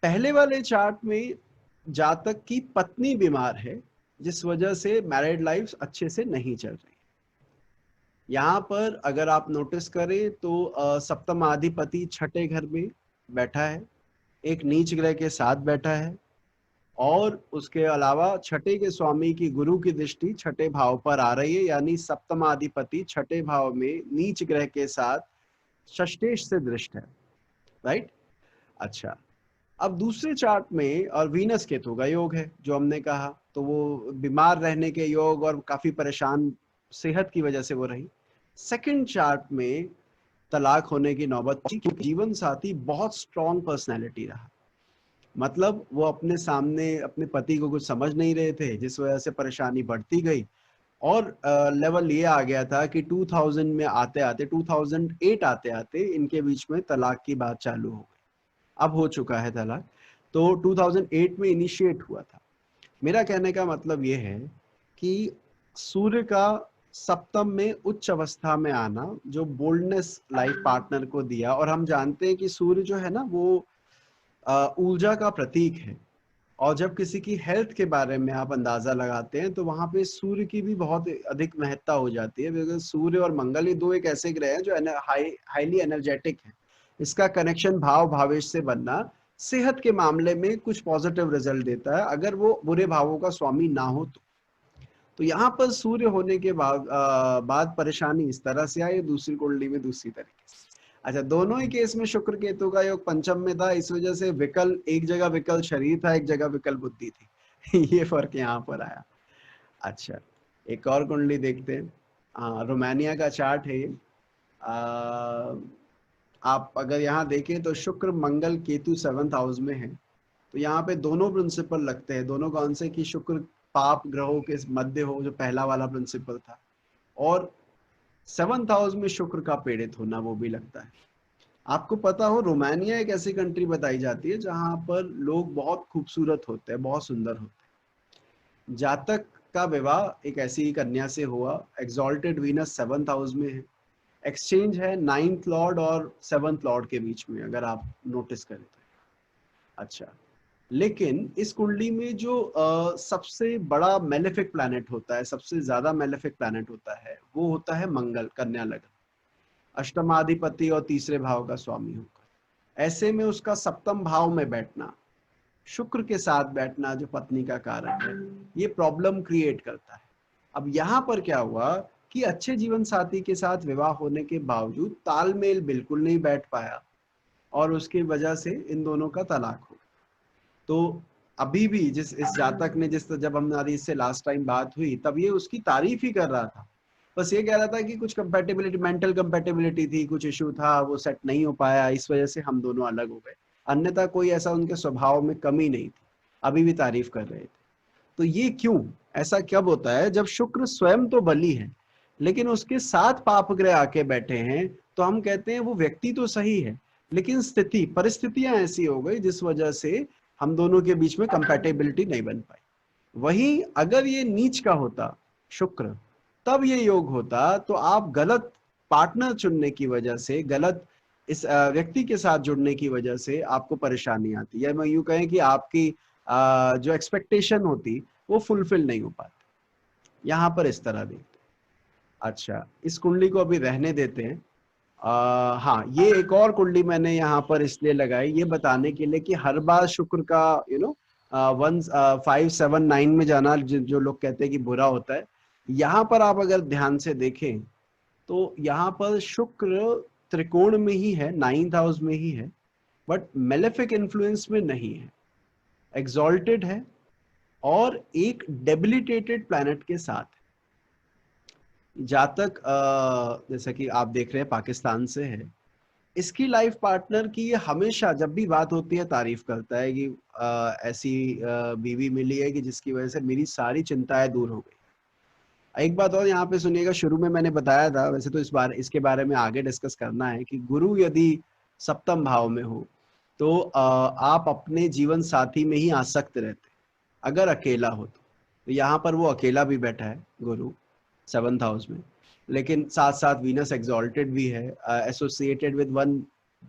पहले वाले चार्ट में जातक की पत्नी बीमार है, जिस वजह से मैरिड लाइफ अच्छे से नहीं चल रही। यहाँ पर अगर आप नोटिस करें तो सप्तमाधिपति छठे घर में बैठा है, एक नीच ग्रह के साथ बैठा है, और उसके अलावा छठे के स्वामी की गुरु की दृष्टि छठे भाव पर आ रही है, यानी सप्तमाधिपति छठे भाव में नीच ग्रह के साथ षष्ठेश से दृष्ट है, राइट। अच्छा, अब दूसरे चार्ट में और वीनस केतु का योग है जो हमने कहा, तो वो बीमार रहने के योग और काफी परेशान सेहत की वजह से वो रही। सेकंड चार्ट में तलाक होने की नौबत पहुंची, क्योंकि जीवन साथी बहुत स्ट्रॉन्ग पर्सनैलिटी रहा। मतलब वो अपने सामने अपने पति को कुछ समझ नहीं रहे थे, जिस वजह से परेशानी बढ़ती गई, और लेवल ये आ गया था कि 2000 में आते आते 2008 आते आते इनके बीच में तलाक की बात चालू हो गई। अब हो चुका है तलाक, तो 2008 में इनिशिएट हुआ था। मेरा कहने का मतलब ये है कि सूर्य का सप्तम में उच्च अवस्था में आना जो बोल्डनेस लाइफ पार्टनर को दिया, और हम जानते हैं कि सूर्य जो है ना वो ऊर्जा का प्रतीक है। और जब किसी की हेल्थ के बारे में आप अंदाजा लगाते हैं तो वहां पे सूर्य की भी बहुत अधिक महत्ता हो जाती है, बिकॉज सूर्य और मंगल ये दो एक ऐसे ग्रह हैं जो हाईली एनर्जेटिक है। इसका कनेक्शन भाव भावेश से बनना सेहत के मामले में कुछ पॉजिटिव रिजल्ट देता है, अगर वो बुरे भावों का स्वामी ना हो तो यहाँ पर सूर्य होने के बाद परेशानी इस तरह से आई, दूसरी कुंडली में दूसरी तरीके से। अच्छा, दोनों ही केस में शुक्र केतु का योग पंचम में था, इस वजह से विकल, एक जगह विकल शरीर था, एक जगह विकल बुद्धि थी। ये फर्क यहाँ पर आया। अच्छा, एक और कुंडली देखते हैं। रोमानिया का चार्ट है ये। आप अगर यहाँ देखें तो शुक्र मंगल केतु 7th हाउस में है, तो यहाँ पे दोनों प्रिंसिपल लगते हैं। दोनों कौन से कि शुक्र पाप ग्रहों के मध्य हो, जो पहला वाला प्रिंसिपल था, और 7th हाउस में शुक्र का पीड़ित होना वो भी लगता है। आपको पता हो, रोमानिया एक ऐसी कंट्री बताई जाती है जहां पर लोग बहुत खूबसूरत होते हैं, बहुत सुंदर होते हैं। जातक का विवाह एक ऐसी कन्या से हुआ, एक्सॉल्टेड वीनस 7th हाउस में है, एक्सचेंज है 9th लॉर्ड और 7th लॉर्ड के बीच में, अगर आप नोटिस करें तो। अच्छा, लेकिन इस कुंडली में जो सबसे बड़ा मेलेफिक प्लैनेट होता है, सबसे ज्यादा मेलेफिक प्लैनेट होता है, वो होता है मंगल, कन्या लग्न, अष्टमाधिपति और तीसरे भाव का स्वामी होकर। ऐसे में उसका सप्तम भाव में बैठना, शुक्र के साथ बैठना जो पत्नी का कारक है, ये प्रॉब्लम क्रिएट करता है। अब यहाँ पर क्या हुआ कि अच्छे जीवन साथी के साथ विवाह होने के बावजूद तालमेल बिल्कुल नहीं बैठ पाया, और उसकी वजह से इन दोनों का तलाक हो गया। तो अभी भी इस जातक ने जब हमारी इससे लास्ट टाइम बात हुई तब ये उसकी तारीफ ही कर रहा था। बस ये कह रहा था कि कुछ कंपेटिबिलिटी, मेंटल कंपेटिबिलिटी थी, कुछ इशू था, वो सेट नहीं हो पाया, इस वजह से हम दोनों अलग हो गए। अन्यथा कोई ऐसा उनके स्वभाव में कमी नहीं थी, अभी भी तारीफ कर रहे थे। तो ये क्यों, ऐसा कब होता है? जब शुक्र स्वयं तो बली है लेकिन उसके साथ पाप ग्रह आके बैठे हैं, तो हम कहते हैं वो व्यक्ति तो सही है लेकिन स्थिति, परिस्थितियां ऐसी हो गई जिस वजह से हम दोनों के बीच में कंपैटिबिलिटी नहीं बन पाई। वहीं अगर ये नीच का होता शुक्र, तब ये योग होता, तो आप गलत पार्टनर चुनने की वजह से, गलत इस व्यक्ति के साथ जुड़ने की वजह से आपको परेशानी आती, या मैं यूं कहें कि आपकी जो एक्सपेक्टेशन होती वो फुलफिल नहीं हो पाती। यहाँ पर इस तरह देखते। अच्छा, इस कुंडली को अभी रहने देते हैं। हाँ, ये एक और कुंडली मैंने यहाँ पर इसलिए लगाई, ये बताने के लिए कि हर बार शुक्र का 579 में जाना जो लोग कहते हैं कि बुरा होता है, यहाँ पर आप अगर ध्यान से देखें तो यहाँ पर शुक्र त्रिकोण में ही है, 9th हाउस में ही है, बट मेलेफिक इन्फ्लुएंस में नहीं है, एक्सॉल्टेड है और एक डेबिलिटेटेड प्लैनेट के साथ। जातक जैसा कि आप देख रहे हैं पाकिस्तान से है, इसकी लाइफ पार्टनर की ये हमेशा जब भी बात होती है तारीफ करता है कि ऐसी बीवी मिली है कि जिसकी वजह से मेरी सारी चिंताएं दूर हो गई। एक बात और यहाँ पे सुनिएगा, शुरू में मैंने बताया था, वैसे तो इसके बारे में आगे डिस्कस करना है, कि गुरु यदि सप्तम भाव में हो तो आप अपने जीवन साथी में ही आसक्त रहते, अगर अकेला हो तो यहाँ पर वो अकेला भी बैठा है गुरु 7th हाउस में, लेकिन साथ साथ वीनस एक्सॉल्टेड भी है, associated with one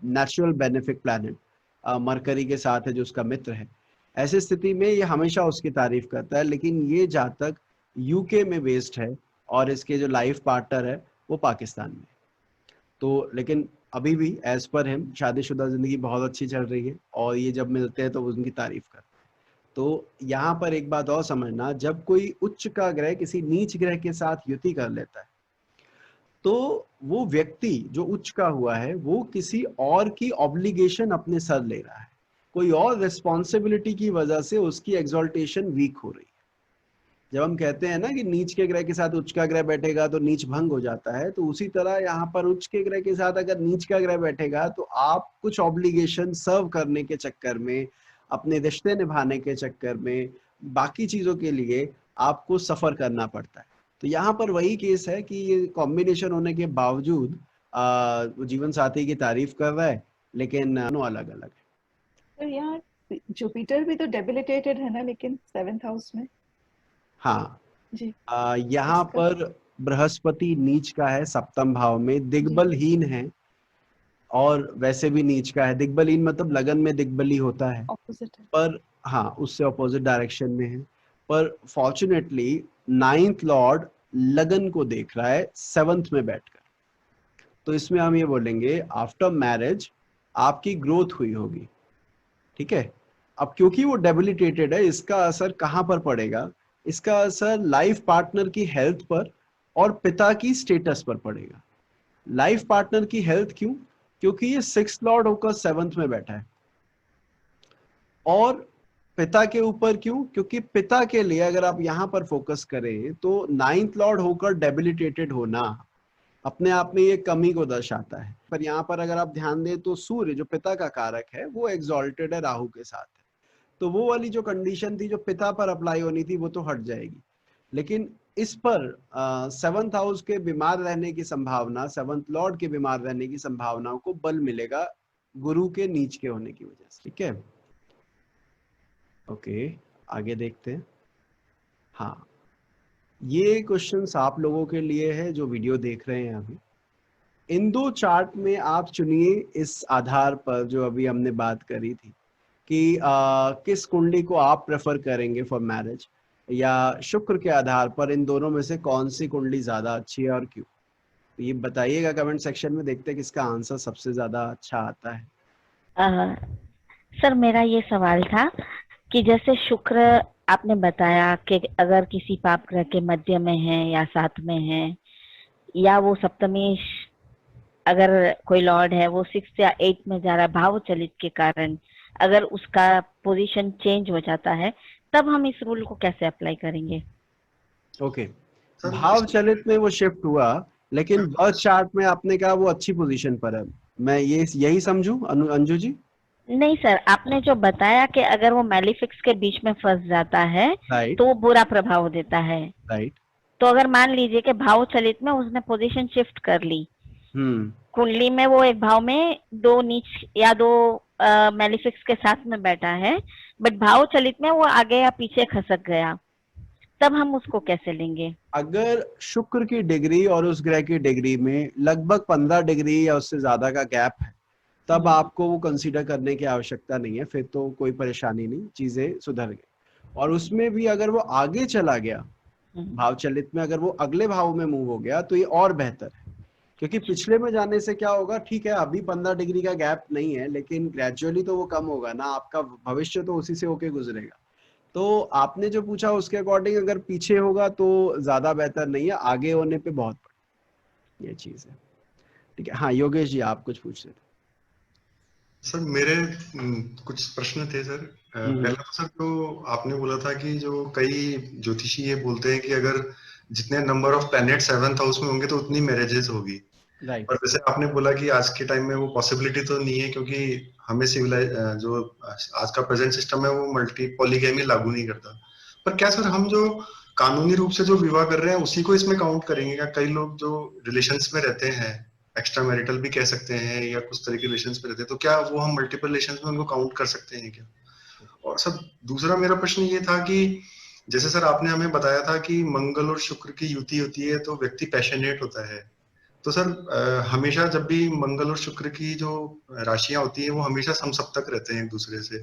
natural benefic planet, mercury के साथ है जो उसका मित्र है। ऐसी स्थिति में ये हमेशा उसकी तारीफ करता है, लेकिन ये जातक यूके में बेस्ड है और इसके जो लाइफ पार्टनर है वो पाकिस्तान में। तो लेकिन अभी भी एज पर हिम शादीशुदा जिंदगी बहुत अच्छी चल रही है और ये जब मिलते हैं तो उनकी तारीफ करते हैं। तो यहाँ पर एक बात और समझना, जब कोई उच्च का ग्रह किसी नीच ग्रह के साथ युति कर लेता है तो वो व्यक्ति जो उच्च का हुआ है वो किसी और की ऑब्लिगेशन अपने सर ले रहा है, कोई और रिस्पॉन्सिबिलिटी की वजह से उसकी एक्सॉल्टेशन वीक हो रही है। जब हम कहते हैं ना कि नीच के ग्रह के साथ उच्च का ग्रह बैठेगा तो नीच भंग हो जाता है, तो उसी तरह यहाँ पर उच्च के ग्रह के साथ अगर नीच का ग्रह बैठेगा तो आप कुछ ऑब्लिगेशन सर्व करने के चक्कर में, अपने रिश्ते निभाने के चक्कर में, बाकी चीजों के लिए आपको सफर करना पड़ता है। तो यहाँ पर वही केस है कि ये कॉम्बिनेशन होने के बावजूद जीवन साथी की तारीफ कर रहा है लेकिन दोनों अलग अलग है। तो यहाँ जुपिटर भी तो डेबिलिटेटेड है ना, लेकिन 7th हाउस में। हाँ जी, यहाँ इसका पर बृहस्पति नीच का है 7th भाव में, दिग्बलहीन है और वैसे भी नीच का है। दिग्बलहीन मतलब लगन में दिग्बली होता है, ऑपोजिट है। पर हाँ उससे अपोजिट डायरेक्शन में है। पर फॉर्चुनेटली 9th लॉर्ड लगन को देख रहा है 7th में बैठकर, तो इसमें हम ये बोलेंगे आफ्टर मैरिज आपकी ग्रोथ हुई होगी। ठीक है, अब क्योंकि वो डेबिलिटेटेड है, इसका असर कहाँ पर पड़ेगा? इसका असर लाइफ पार्टनर की हेल्थ पर और पिता की स्टेटस पर पड़ेगा। लाइफ पार्टनर की हेल्थ क्यों? क्योंकि ये 6th लॉर्ड होकर 7th में बैठा है। और पिता के ऊपर क्यों? क्योंकि पिता के लिए अगर आप यहाँ पर फोकस करें तो 9th लॉर्ड होकर डेबिलिटेटेड होना अपने आप में ये कमी को दर्शाता है। पर यहाँ पर अगर आप ध्यान दें तो सूर्य जो पिता का कारक है वो एक्सॉल्टेड है, राहु के साथ है, तो वो वाली जो कंडीशन थी जो पिता पर अप्लाई होनी थी वो तो हट जाएगी। लेकिन इस पर 7th हाउस के बीमार रहने की संभावना, 7th लॉर्ड के बीमार रहने की संभावनाओं को बल मिलेगा गुरु के नीच के होने की वजह से। ठीक है, ओके, आगे देखते हैं। हाँ, ये क्वेश्चंस आप लोगों के लिए है जो वीडियो देख रहे हैं अभी। इन दो चार्ट में आप चुनिए इस आधार पर जो अभी हमने बात करी थी कि किस कुंडली को आप प्रेफर करेंगे फॉर मैरिज, या शुक्र के आधार पर इन दोनों में से कौन सी कुंडली ज्यादा अच्छी है और क्यों। तो ये बताइएगा कमेंट सेक्शन में, देखते हैं किसका आंसर सबसे ज्यादा अच्छा आता है। सर मेरा ये सवाल था कि जैसे शुक्र आपने बताया कि अगर किसी पाप ग्रह के मध्य में है या साथ में है, या वो सप्तमी अगर कोई लॉर्ड है वो 6 या 8 में जा रहा है भाव चलित के कारण, अगर उसका पोजीशन चेंज हो जाता है, तब हम इस रूल को कैसे अप्लाई करेंगे? ओके, सर भाव चलित में वो शिफ्ट हुआ, लेकिन बर्थ चार्ट में आपने कहा वो अच्छी पोजीशन पर है, मैं यही समझूं अंजू जी? नहीं सर, आपने जो बताया कि अगर वो मैलिफिक्स के बीच में फंस जाता है राइट, तो वो बुरा प्रभाव देता है। राइट, तो अगर मान लीजिए कि भाव चलित में उसने पोजीशन शिफ्ट कर ली, कुंडली में वो एक भाव में दो नीच या दो मैलिफिक्स के साथ में बैठा है, बट भाव चलित में वो आगे या पीछे खसक गया, तब हम उसको कैसे लेंगे? अगर शुक्र की डिग्री और उस ग्रह की डिग्री में लगभग 15 डिग्री या उससे ज्यादा का गैप है, तब आपको वो कंसीडर करने की आवश्यकता नहीं है, फिर तो कोई परेशानी नहीं, चीजें सुधर गई। और उसमें भी अगर वो आगे चला गया भाव चलित में, अगर वो अगले भाव में मूव हो गया तो ये और बेहतर है, क्योंकि पिछले में जाने से क्या होगा, ठीक है अभी 15 डिग्री का गैप नहीं है, लेकिन ग्रेजुअली तो वो कम होगा ना, आपका भविष्य तो उसी से होके गुजरेगा। तो आपने जो पूछा उसके अकॉर्डिंग अगर पीछे होगा तो ज्यादा बेहतर नहीं है, आगे होने पे बहुत ये चीज है। ठीक है, हाँ योगेश जी आप कुछ पूछ रहे थे। सर मेरे कुछ प्रश्न थे सर। पहला तो सर जो आपने बोला था कि जो कई ज्योतिषी ये बोलते हैं कि अगर जितने number of planet 7th house में होंगे तो उतनी मैरिजेस होगी, राइट, और जैसे आपने बोला कि आज के टाइम में वो पॉसिबिलिटी तो नहीं है, क्योंकि हमें सिविलाइज जो आज का प्रेजेंट सिस्टम है वो मल्टी पॉलीगैमी लागू नहीं करता। पर क्या सर हम जो कानूनी रूप से जो विवाह कर रहे हैं उसी को इसमें काउंट करेंगे क्या? कई लोग जो रिलेशंस में रहते हैं, एक्स्ट्रा मैरिटल भी कह सकते हैं या कुछ तरह के रिलेशंस में रहते हैं, तो क्या वो हम मल्टीपल रिलेशंस में उनको काउंट कर सकते हैं क्या? और सर दूसरा मेरा प्रश्न ये था कि जैसे सर आपने हमें बताया था कि मंगल और शुक्र की युति होती है तो व्यक्ति पैशनेट होता है, तो सर हमेशा जब भी मंगल और शुक्र की जो राशियां होती है वो हमेशा समसप्तक रहते हैं एक दूसरे से।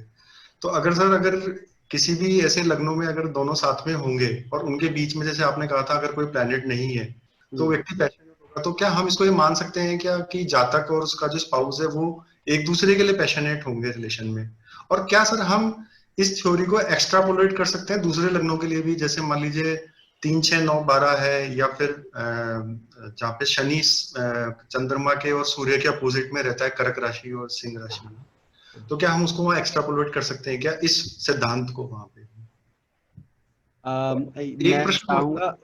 तो अगर किसी भी ऐसे लग्नों में अगर दोनों साथ में होंगे और उनके बीच में जैसे आपने कहा था अगर कोई प्लैनेट नहीं है तो व्यक्ति पैशनेट होगा, तो क्या हम इसको ये मान सकते हैं क्या कि जातक और उसका जो स्पाउस है वो एक दूसरे के लिए पैशनेट होंगे रिलेशन में? और क्या सर हम इस थ्योरी को एक्स्ट्रापोलेट कर सकते हैं दूसरे लग्नों के लिए भी, जैसे मान लीजिए 3, 6, 9, 12 है, या फिर जहाँ पे शनि चंद्रमा के और सूर्य के अपोजिट में रहता है कर्क राशि और सिंह राशि में, तो क्या हम उसको वहां एक्स्ट्रापोलेट कर सकते हैं क्या इस सिद्धांत को वहां पे?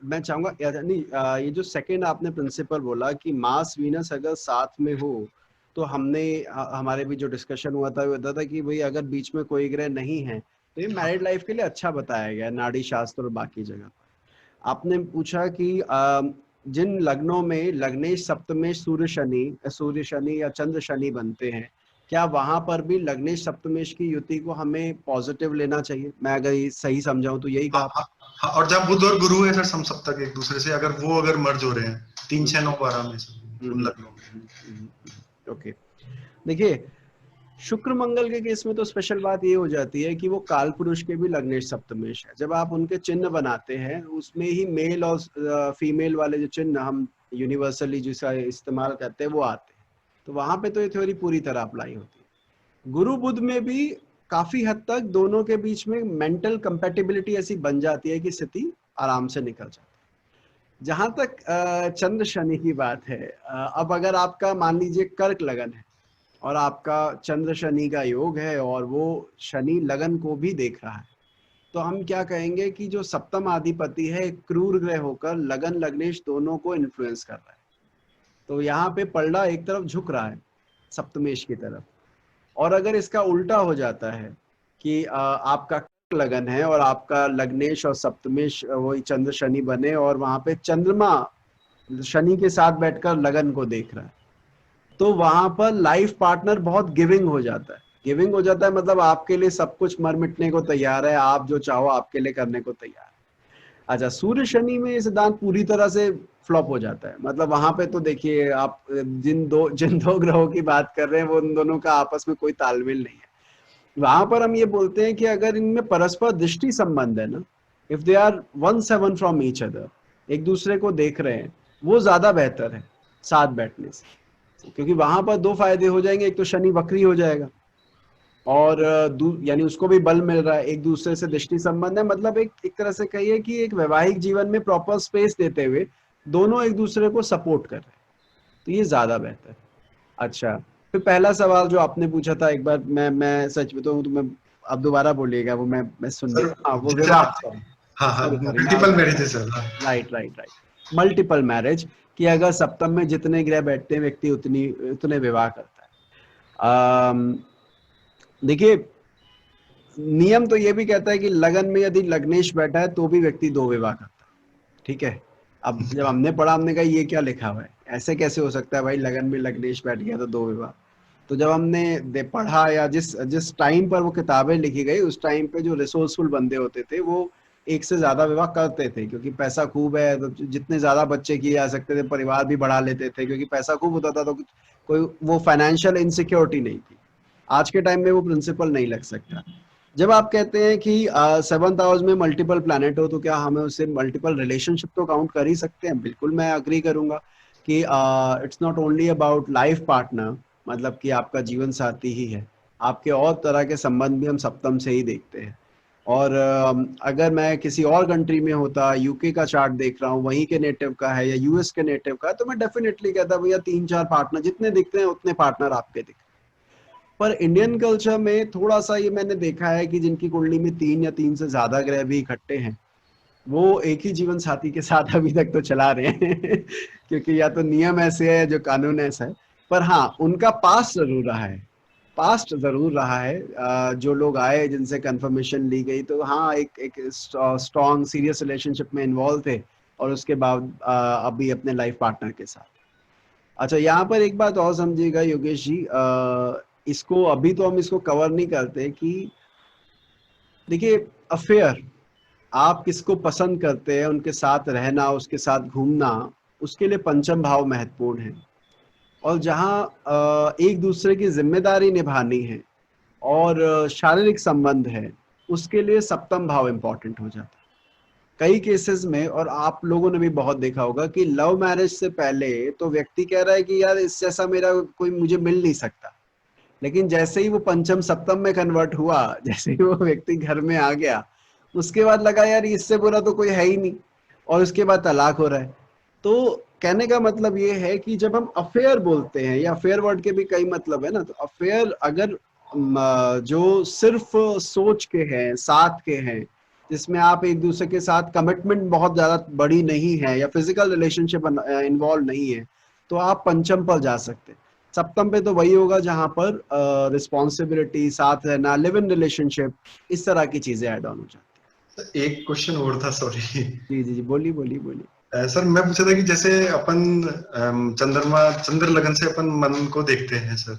मैं चाहूंगा नहीं, ये जो सेकंड आपने प्रिंसिपल बोला कि मास वीनस अगर साथ में हो, तो हमारे भी जो डिस्कशन हुआ था वो बताया था कि भाई अगर बीच में कोई ग्रह नहीं है तो ये मैरिड लाइफ के लिए अच्छा बताया गया नाड़ी शास्त्र और बाकी जगह। आपने पूछा कि जिन लग्नों में लग्नेश सप्तमेश सूर्य शनि या चंद्र शनि बनते हैं, क्या वहां पर भी लग्नेश सप्तमेश की युति को हमें पॉजिटिव लेना चाहिए? मैं अगर ये सही समझाऊं तो यही कहा। हाँ, और जब बुध और गुरु है सर समसप्तक एक दूसरे से, अगर मर्ज हो रहे हैं 3, 6, 9, 12 में सर उन लग्नों में। ओके, देखिए शुक्र मंगल के केस में तो स्पेशल बात ये हो जाती है कि वो काल पुरुष के भी लग्नेश सप्तमेश है। जब आप उनके चिन्ह बनाते हैं उसमें ही मेल और फीमेल वाले जो चिन्ह हम यूनिवर्सली जिसका इस्तेमाल करते हैं वो आते हैं, तो वहां पे तो ये थ्योरी पूरी तरह अप्लाई होती है। गुरु बुध में भी काफी हद तक दोनों के बीच में मेंटल कंपैटिबिलिटी ऐसी बन जाती है कि स्थिति आराम से निकल जाती है। जहां तक चंद्र शनि की बात है, अब अगर आपका मान लीजिए कर्क लगन है और आपका चंद्र शनि का योग है और वो शनि लगन को भी देख रहा है, तो हम क्या कहेंगे कि जो सप्तम अधिपति है क्रूर ग्रह होकर लगन लग्नेश दोनों को इन्फ्लुएंस कर रहा है। तो यहाँ पे पलड़ा एक तरफ झुक रहा है सप्तमेश की तरफ। और अगर इसका उल्टा हो जाता है कि आपका कर्क लगन है और आपका लग्नेश और सप्तमेश वही चंद्र शनि बने और वहां पे चंद्रमा शनि के साथ बैठकर लगन को देख रहा है, तो वहां पर लाइफ पार्टनर बहुत गिविंग हो जाता है। गिविंग हो जाता है मतलब आपके लिए सब कुछ मर मिटने को तैयार है, आप जो चाहो आपके लिए करने को तैयार है। अच्छा, सूर्य शनि में ये सिद्धांत पूरी तरह से फ्लॉप हो जाता है। मतलब वहां पे तो देखिए आप जिन दो ग्रहों की बात कर रहे हैं वो उन दोनों का आपस में कोई तालमेल नहीं है। वहां पर हम ये बोलते हैं कि अगर इनमें परस्पर दृष्टि संबंध है ना, if they are 1/7 from each other, एक दूसरे को देख रहे हैं, वो ज्यादा बेहतर है साथ बैठने से, क्योंकि वहां पर दो फायदे हो जाएंगे। एक तो शनि वक्री हो जाएगा और यानी उसको भी बल मिल रहा है, एक दूसरे से दृष्टि संबंध है, मतलब एक तरह से कहिए कि एक वैवाहिक जीवन में प्रॉपर स्पेस देते हुए दोनों एक दूसरे को सपोर्ट कर रहे हैं, तो ये ज्यादा बेहतर है। अच्छा, फिर पहला सवाल जो आपने पूछा था, एक बार मैं सच बताऊं तो मैं, आप दोबारा बोलिएगा, वो मैं सुन सर लिया। हाँ, वो जैसे विवाह, आप, सॉरी हाँ हाँ, सॉरी सॉरी, मल्टीपल मैरिज है सर। हाँ right right right, multiple marriage, कि अगर सप्तम में जितने ग्रह बैठते हैं व्यक्ति उतने विवाह करता है। देखिए, नियम तो ये भी कहता है कि लगन में यदि लग्नेश बैठा है तो भी व्यक्ति 2 विवाह करता है, ठीक है। अब जब हमने पढ़ा, हमने कहा ये क्या लिखा हुआ है, ऐसे कैसे हो सकता है भाई, लगन में लग्नेश बैठ गया तो 2 विवाह। तो जब हमने पढ़ा, या जिस जिस टाइम पर वो किताबें लिखी गई, उस टाइम पे जो रिसोर्सफुल बंदे होते थे वो एक से ज्यादा विवाह करते थे, क्योंकि पैसा खूब है, तो जितने ज्यादा बच्चे किए जा सकते थे, परिवार भी बढ़ा लेते थे, क्योंकि पैसा खूब होता था, तो कोई वो फाइनेंशियल इनसिक्योरिटी नहीं थी। आज के टाइम में वो प्रिंसिपल नहीं लग सकता। जब आप कहते हैं कि 7th हाउस में मल्टीपल प्लैनेट हो, तो क्या हमें उससे मल्टीपल रिलेशनशिप तो काउंट कर ही सकते हैं? बिल्कुल, मैं अग्री करूंगा कि it's not only about life partner, मतलब कि आपका जीवन साथी ही है, आपके और तरह के संबंध भी हम सप्तम से ही देखते हैं। और अगर मैं किसी और कंट्री में होता, यूके का चार्ट देख रहा हूँ, वहीं के नेटिव का है या यूएस के नेटिव का, तो मैं डेफिनेटली कहता भैया 3-4 पार्टनर जितने दिखते हैं उतने पार्टनर आपके दिखते हैं। पर इंडियन कल्चर में थोड़ा सा ये मैंने देखा है कि जिनकी कुंडली में 3 या 3 से ज्यादा ग्रह भी इकट्ठे हैं, वो एक ही जीवन साथी के साथ अभी तक तो चला रहे हैं क्योंकि या तो नियम ऐसे है, जो कानून ऐसा है। पर हाँ, उनका पास्ट जरूर रहा है, पास्ट जरूर रहा है। जो लोग आए जिनसे कंफर्मेशन ली गई, तो हाँ, एक स्ट्रॉन्ग सीरियस रिलेशनशिप में इन्वॉल्व थे, और उसके बाद अभी अपने लाइफ पार्टनर के साथ। अच्छा, यहाँ पर एक बात और समझिएगा योगेश जी, इसको अभी तो हम इसको कवर नहीं करते कि देखिए, अफेयर, आप किसको पसंद करते हैं, उनके साथ रहना, उसके साथ घूमना, उसके लिए पंचम भाव महत्वपूर्ण है। और जहाँ एक दूसरे की जिम्मेदारी निभानी है और शारीरिक संबंध है, उसके लिए सप्तम भाव इंपॉर्टेंट हो जाता है कई केसेस में। और आप लोगों ने भी बहुत देखा होगा कि लव मैरिज से पहले तो व्यक्ति कह रहा है कि यार इस जैसा मेरा कोई मुझे मिल नहीं सकता, लेकिन जैसे ही वो पंचम सप्तम में कन्वर्ट हुआ, जैसे ही वो व्यक्ति घर में आ गया, उसके बाद लगा यार इससे बुरा तो कोई है ही नहीं, और उसके बाद तलाक हो रहा है। तो कहने का मतलब ये है कि जब हम अफेयर बोलते हैं, या अफेयर वर्ड के भी कई मतलब है ना, तो अफेयर अगर जो सिर्फ सोच के हैं, साथ के हैं, जिसमें आप एक दूसरे के साथ कमिटमेंट बहुत ज्यादा बड़ी नहीं है, या फिजिकल रिलेशनशिप इन्वॉल्व नहीं है, तो आप पंचम पर जा सकते हैं। सप्तम पे तो वही होगा जहां पर रिस्पॉन्सिबिलिटी, साथ रहना, लिव इन रिलेशनशिप, इस तरह की चीजें ऐड ऑन हो जाती है। एक क्वेश्चन और था, सॉरी। जी जी जी, बोलिए बोलिए बोलिए। सर मैं पूछा था कि जैसे अपन चंद्र लगन से अपन मन को देखते हैं सर,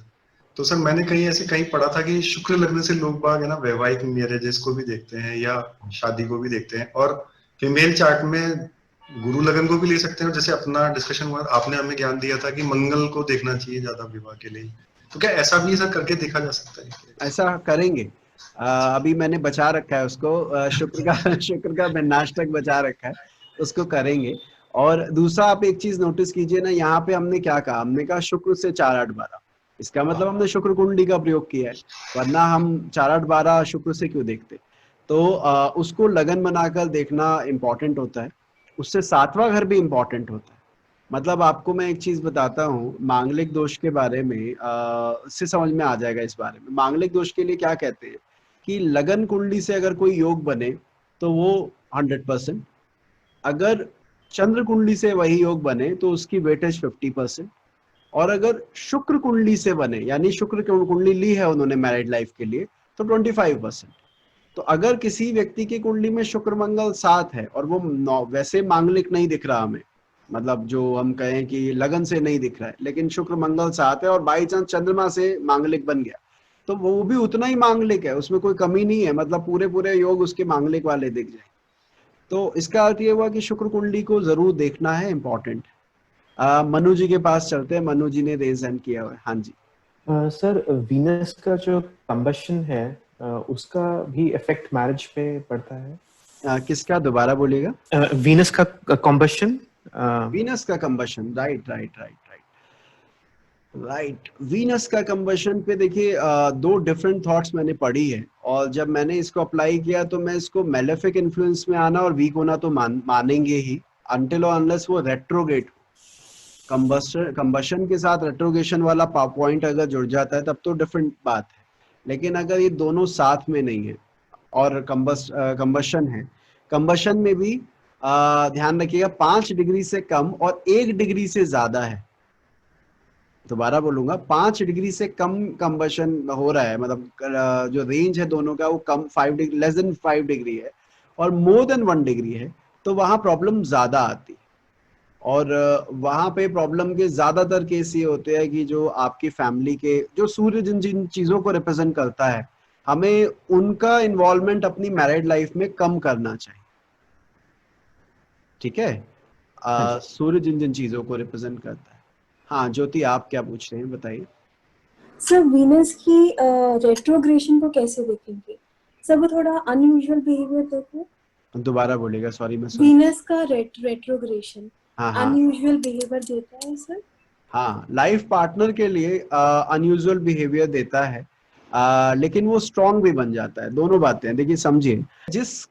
तो सर मैंने कहीं पढ़ा था कि शुक्र लगन से लोग बाग है ना वैवाहिक मैरिजेस को भी देखते हैं या शादी को भी देखते हैं, और फीमेल चार्ट में गुरु लगन को भी ले सकते हैं। जैसे अपना डिस्कशन हुआ, आपने हमें ज्ञान दिया था कि मंगल को देखना चाहिए ज्यादा विवाह के लिए, तो क्या ऐसा भी ऐसा करके देखा जा सकता है? ऐसा करेंगे, अभी मैंने बचा रखा है उसको, शुक्र का विन्याष्टक बचा रखा है, उसको करेंगे। और दूसरा, आप एक चीज नोटिस कीजिए ना, यहाँ पे हमने क्या कहा, हमने कहा शुक्र से 4-8-12, इसका मतलब हमने शुक्र कुंडली का प्रयोग किया है, वरना हम 4-8-12 शुक्र से क्यों देखते। तो उसको लगन बनाकर देखना इंपॉर्टेंट होता है, उससे 7वां घर भी इंपॉर्टेंट होता है। मतलब आपको मैं एक चीज बताता हूँ मांगलिक दोष के बारे में, इससे समझ में आ जाएगा इस बारे में। मांगलिक दोष के लिए क्या कहते हैं कि लगन कुंडली से अगर कोई योग बने तो वो 100%, अगर चंद्र कुंडली से वही योग बने तो उसकी वेटेज 50%, और अगर शुक्र कुंडली से बने, यानी शुक्र कुंडली ली है उन्होंने मैरिड लाइफ के लिए, तो 25%। तो अगर किसी व्यक्ति की कुंडली में शुक्र मंगल साथ है और वो वैसे मांगलिक नहीं दिख रहा हमें, मतलब जो हम कहें कि लगन से नहीं दिख रहा है, लेकिन शुक्र मंगल साथ है और बाई चांस चंद्रमा से मांगलिक बन गया, तो वो भी उतना ही मांगलिक है, उसमें कोई कमी नहीं है, मतलब पूरे पूरे योग उसके मांगलिक वाले दिख जाए। तो इसका अर्थ ये हुआ कि शुक्र कुंडली को जरूर देखना है, इंपॉर्टेंट। मनु जी के पास चलते हैं, मनु जी ने रेज हैंड किया हुआ है। हाँ जी सर, वीनस का जो कंबशन है उसका भी इफेक्ट मैरिज पे पड़ता है? किसका, दोबारा बोलिएगा। वीनस का कंबशन। वीनस का combustion, right right right right right. Venus का कंबशन पे देखिए, 2 डिफरेंट थॉट्स मैंने पढ़ी है, और जब मैंने इसको अप्लाई किया तो मैं इसको मेलेफिक इन्फ्लुएंस में आना और वीक होना तो मानेंगे ही, अनटिल और अनलेस वो रेट्रोग्रेड। कंबशन के साथ रेट्रोगेशन वाला पॉइंट अगर जुड़ जाता है तब तो डिफरेंट बात है, लेकिन अगर ये दोनों साथ में नहीं है और कंबशन है, कंबशन में भी ध्यान रखिएगा 5 डिग्री से कम और 1 डिग्री से ज्यादा है, दोबारा बोलूंगा 5 डिग्री से कम कंबशन हो रहा है, मतलब जो रेंज है दोनों का वो कम 5 डिग्री, लेस देन 5 डिग्री है और मोर देन 1 डिग्री है, तो वहां प्रॉब्लम ज्यादा आती है। और वहां पे प्रॉब्लम के ज्यादातर केस ये होते हैं कि जो आपकी फैमिली के, जो सूर्य जिन जिन चीजों को रिप्रेजेंट करता है, हमें उनका इन्वॉल्वमेंट अपनी मैरिड लाइफ में कम करना चाहिए, ठीक है। सूर्य जिन जिन चीजों को रिप्रेजेंट करता है। हाँ ज्योति, आप क्या पूछ रहे हैं, बताइए। सर वीनस की रेट्रोग्रेशन को कैसे देखेंगे सर? वो थोड़ा अनयूजुअल बिहेवियर देते हैं। दोबारा बोलिएगा, सॉरी मैं वीनस का रेट्रोग्रेशन हाँ अनयूजुअल बिहेवियर देता है सर? हाँ, लाइफ पार्टनर के लिए अनयूजुअल बिहेवियर देता है, लेकिन वो स्ट्रांग भी बन जाता है। दोनों बातें हैं, देखिए समझिए, जिस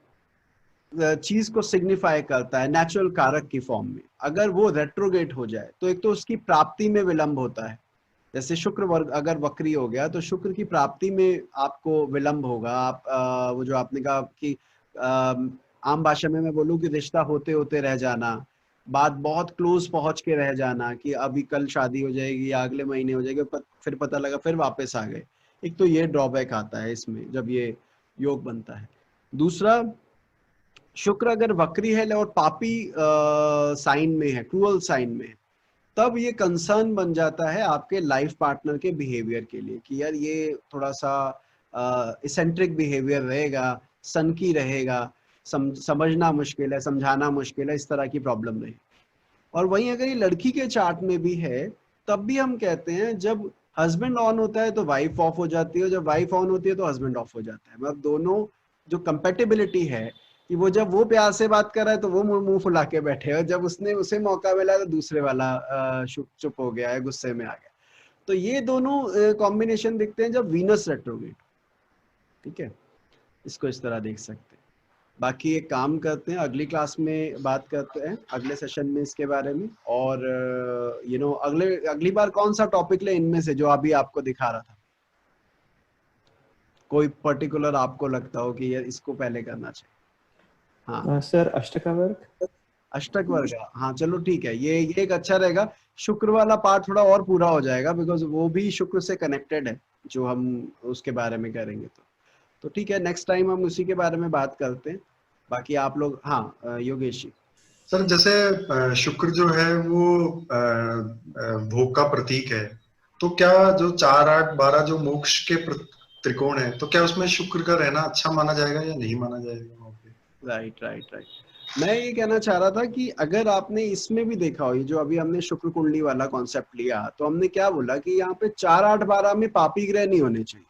चीज को सिग्निफाई करता है नेचुरल कारक की फॉर्म में, अगर वो रेट्रोगेट हो जाए तो एक तो उसकी प्राप्ति में विलंब होता है। जैसे शुक्र वर्ग अगर वक्री हो गया तो शुक्र की प्राप्ति में आपको विलंब होगा। आप वो जो आपने कहा कि आम भाषा में मैं बोलूं कि रिश्ता होते होते रह जाना, बात बहुत क्लोज पहुंच के रह जाना कि अभी कल शादी हो जाएगी या अगले महीने हो जाएगी, फिर पता लगा फिर वापस आ गए। एक तो ये ड्रॉबैक आता है इसमें जब ये योग बनता है। दूसरा, शुक्र अगर वक्री है और पापी साइन में है, क्रूअल साइन में है, तब ये कंसर्न बन जाता है आपके लाइफ पार्टनर के बिहेवियर के लिए कि यार ये थोड़ा सा इसेंट्रिक बिहेवियर रहेगा, सनकी रहेगा, समझना मुश्किल है, समझाना मुश्किल है, इस तरह की प्रॉब्लम रहे। और वहीं अगर ये लड़की के चार्ट में भी है तब भी हम कहते हैं जब हस्बैंड ऑन होता है तो वाइफ ऑफ हो जाती है, जब वाइफ ऑन होती है तो हस्बैंड ऑफ हो जाता है। मतलब दोनों जो कंपेटिबिलिटी है कि वो जब वो प्यार से बात कर रहा है तो वो मुंह फुला के बैठे, और जब उसे मौका मिला तो दूसरे वाला चुप हो गया है, गुस्से में आ गया। तो ये दोनों कॉम्बिनेशन दिखते हैं जब वीनस रेट्रोग्रेड, ठीक है, इसको इस तरह देख सकते हैं। बाकी एक काम करते हैं, अगली क्लास में बात करते हैं, अगले सेशन में इसके बारे में। और अगली बार कौन सा टॉपिक ले इनमें से जो अभी आपको दिखा रहा था, कोई पर्टिकुलर आपको लगता हो कि ये इसको पहले करना चाहिए? हाँ सर, अष्टक वर्ग। अष्टक वर्ग, हाँ चलो ठीक है, ये एक अच्छा रहेगा। शुक्र वाला पार्ट थोड़ा और पूरा हो जाएगा बिकॉज वो भी शुक्र से कनेक्टेड है जो हम उसके बारे में करेंगे। तो ठीक है, नेक्स्ट टाइम हम उसी के बारे में बात करते हैं। बाकी आप लोग, हाँ योगेश जी। सर जैसे शुक्र जो है वो भोग का प्रतीक है, तो क्या जो 4, 8, 12 जो मोक्ष के त्रिकोण है, तो क्या उसमें शुक्र का रहना अच्छा माना जाएगा या नहीं माना जाएगा? राइट। मैं ये कहना चाह रहा था कि अगर आपने इसमें भी देखा हो, ये जो अभी हमने शुक्र कुंडली वाला कॉन्सेप्ट लिया, तो हमने क्या बोला कि यहाँ पे 4, 8, 12 में पापी ग्रह नहीं होने चाहिए,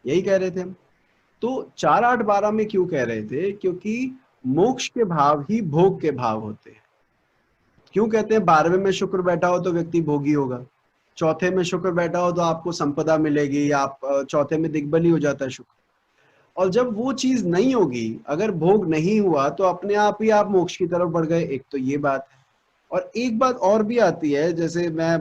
यही कह रहे थे हम। तो 4, 8, 12 में क्यों कह रहे थे? क्योंकि मोक्ष के भाव ही भोग के भाव होते हैं। क्यों कहते हैं 12वें में शुक्र बैठा हो तो व्यक्ति भोगी होगा, चौथे में शुक्र बैठा हो तो आपको संपदा मिलेगी, आप चौथे में दिग्बली हो जाता है शुक्र। और जब वो चीज नहीं होगी, अगर भोग नहीं हुआ तो अपने आप ही आप मोक्ष की तरफ बढ़ गए। एक तो ये बात है, और एक बात और भी आती है, जैसे मैं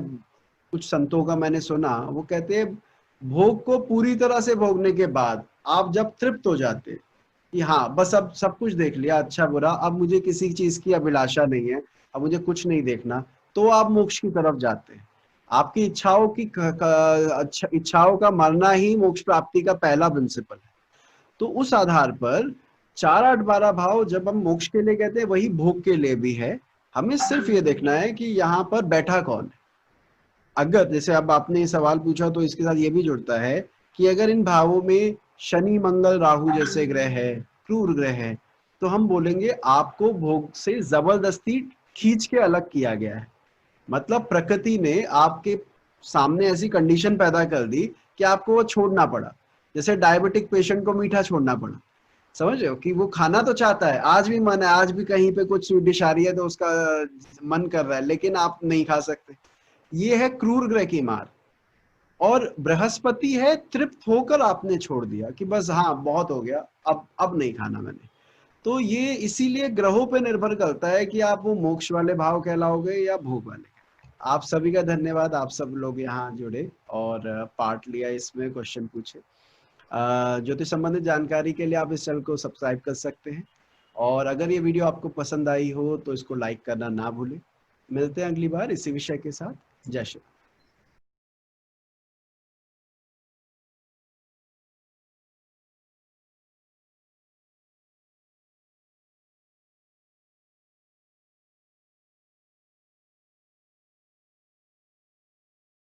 कुछ संतों का मैंने सुना, वो कहते हैं भोग को पूरी तरह से भोगने के बाद आप जब तृप्त हो जाते कि हाँ बस अब सब कुछ देख लिया, अच्छा बुरा, अब मुझे किसी चीज की अभिलाषा नहीं है, अब मुझे कुछ नहीं देखना, तो आप मोक्ष की तरफ जाते हैं। आपकी इच्छाओं का मरना ही मोक्ष प्राप्ति का पहला प्रिंसिपल है। तो उस आधार पर 4, 8, 12 भाव जब हम मोक्ष के लिए कहते हैं वही भोग के लिए भी है। हमें सिर्फ ये देखना है कि यहाँ पर बैठा कौन है। अगर जैसे अब आपने ये सवाल पूछा तो इसके साथ ये भी जुड़ता है कि अगर इन भावों में शनि, मंगल, राहु जैसे ग्रह है, क्रूर ग्रह है, तो हम बोलेंगे आपको भोग से जबरदस्ती खींच के अलग किया गया है। मतलब प्रकृति ने आपके सामने ऐसी कंडीशन पैदा कर दी कि आपको वो छोड़ना पड़ा। जैसे डायबिटिक पेशेंट को मीठा छोड़ना पड़ा, समझ रहे हो कि वो खाना तो चाहता है, आज भी मन है, आज भी कहीं पे कुछ स्वीट डिश आ रही है तो उसका मन कर रहा है, लेकिन आप नहीं खा सकते। ये है क्रूर ग्रह की मार। और बृहस्पति है तृप्त होकर आपने छोड़ दिया कि बस हाँ बहुत हो गया, अब नहीं खाना मैंने। तो ये इसीलिए ग्रहों पे निर्भर करता है कि आप वो मोक्ष वाले भाव कहलाओगे या भोग वाले। आप सभी का धन्यवाद, आप सब लोग यहाँ जुड़े और पार्ट लिया इसमें, क्वेश्चन पूछे। ज्योतिष संबंधित जानकारी के लिए आप इस चैनल को सब्सक्राइब कर सकते हैं और अगर ये वीडियो आपको पसंद आई हो तो इसको लाइक करना ना भूलें। मिलते हैं अगली बार इसी विषय के साथ। जय श्री राम।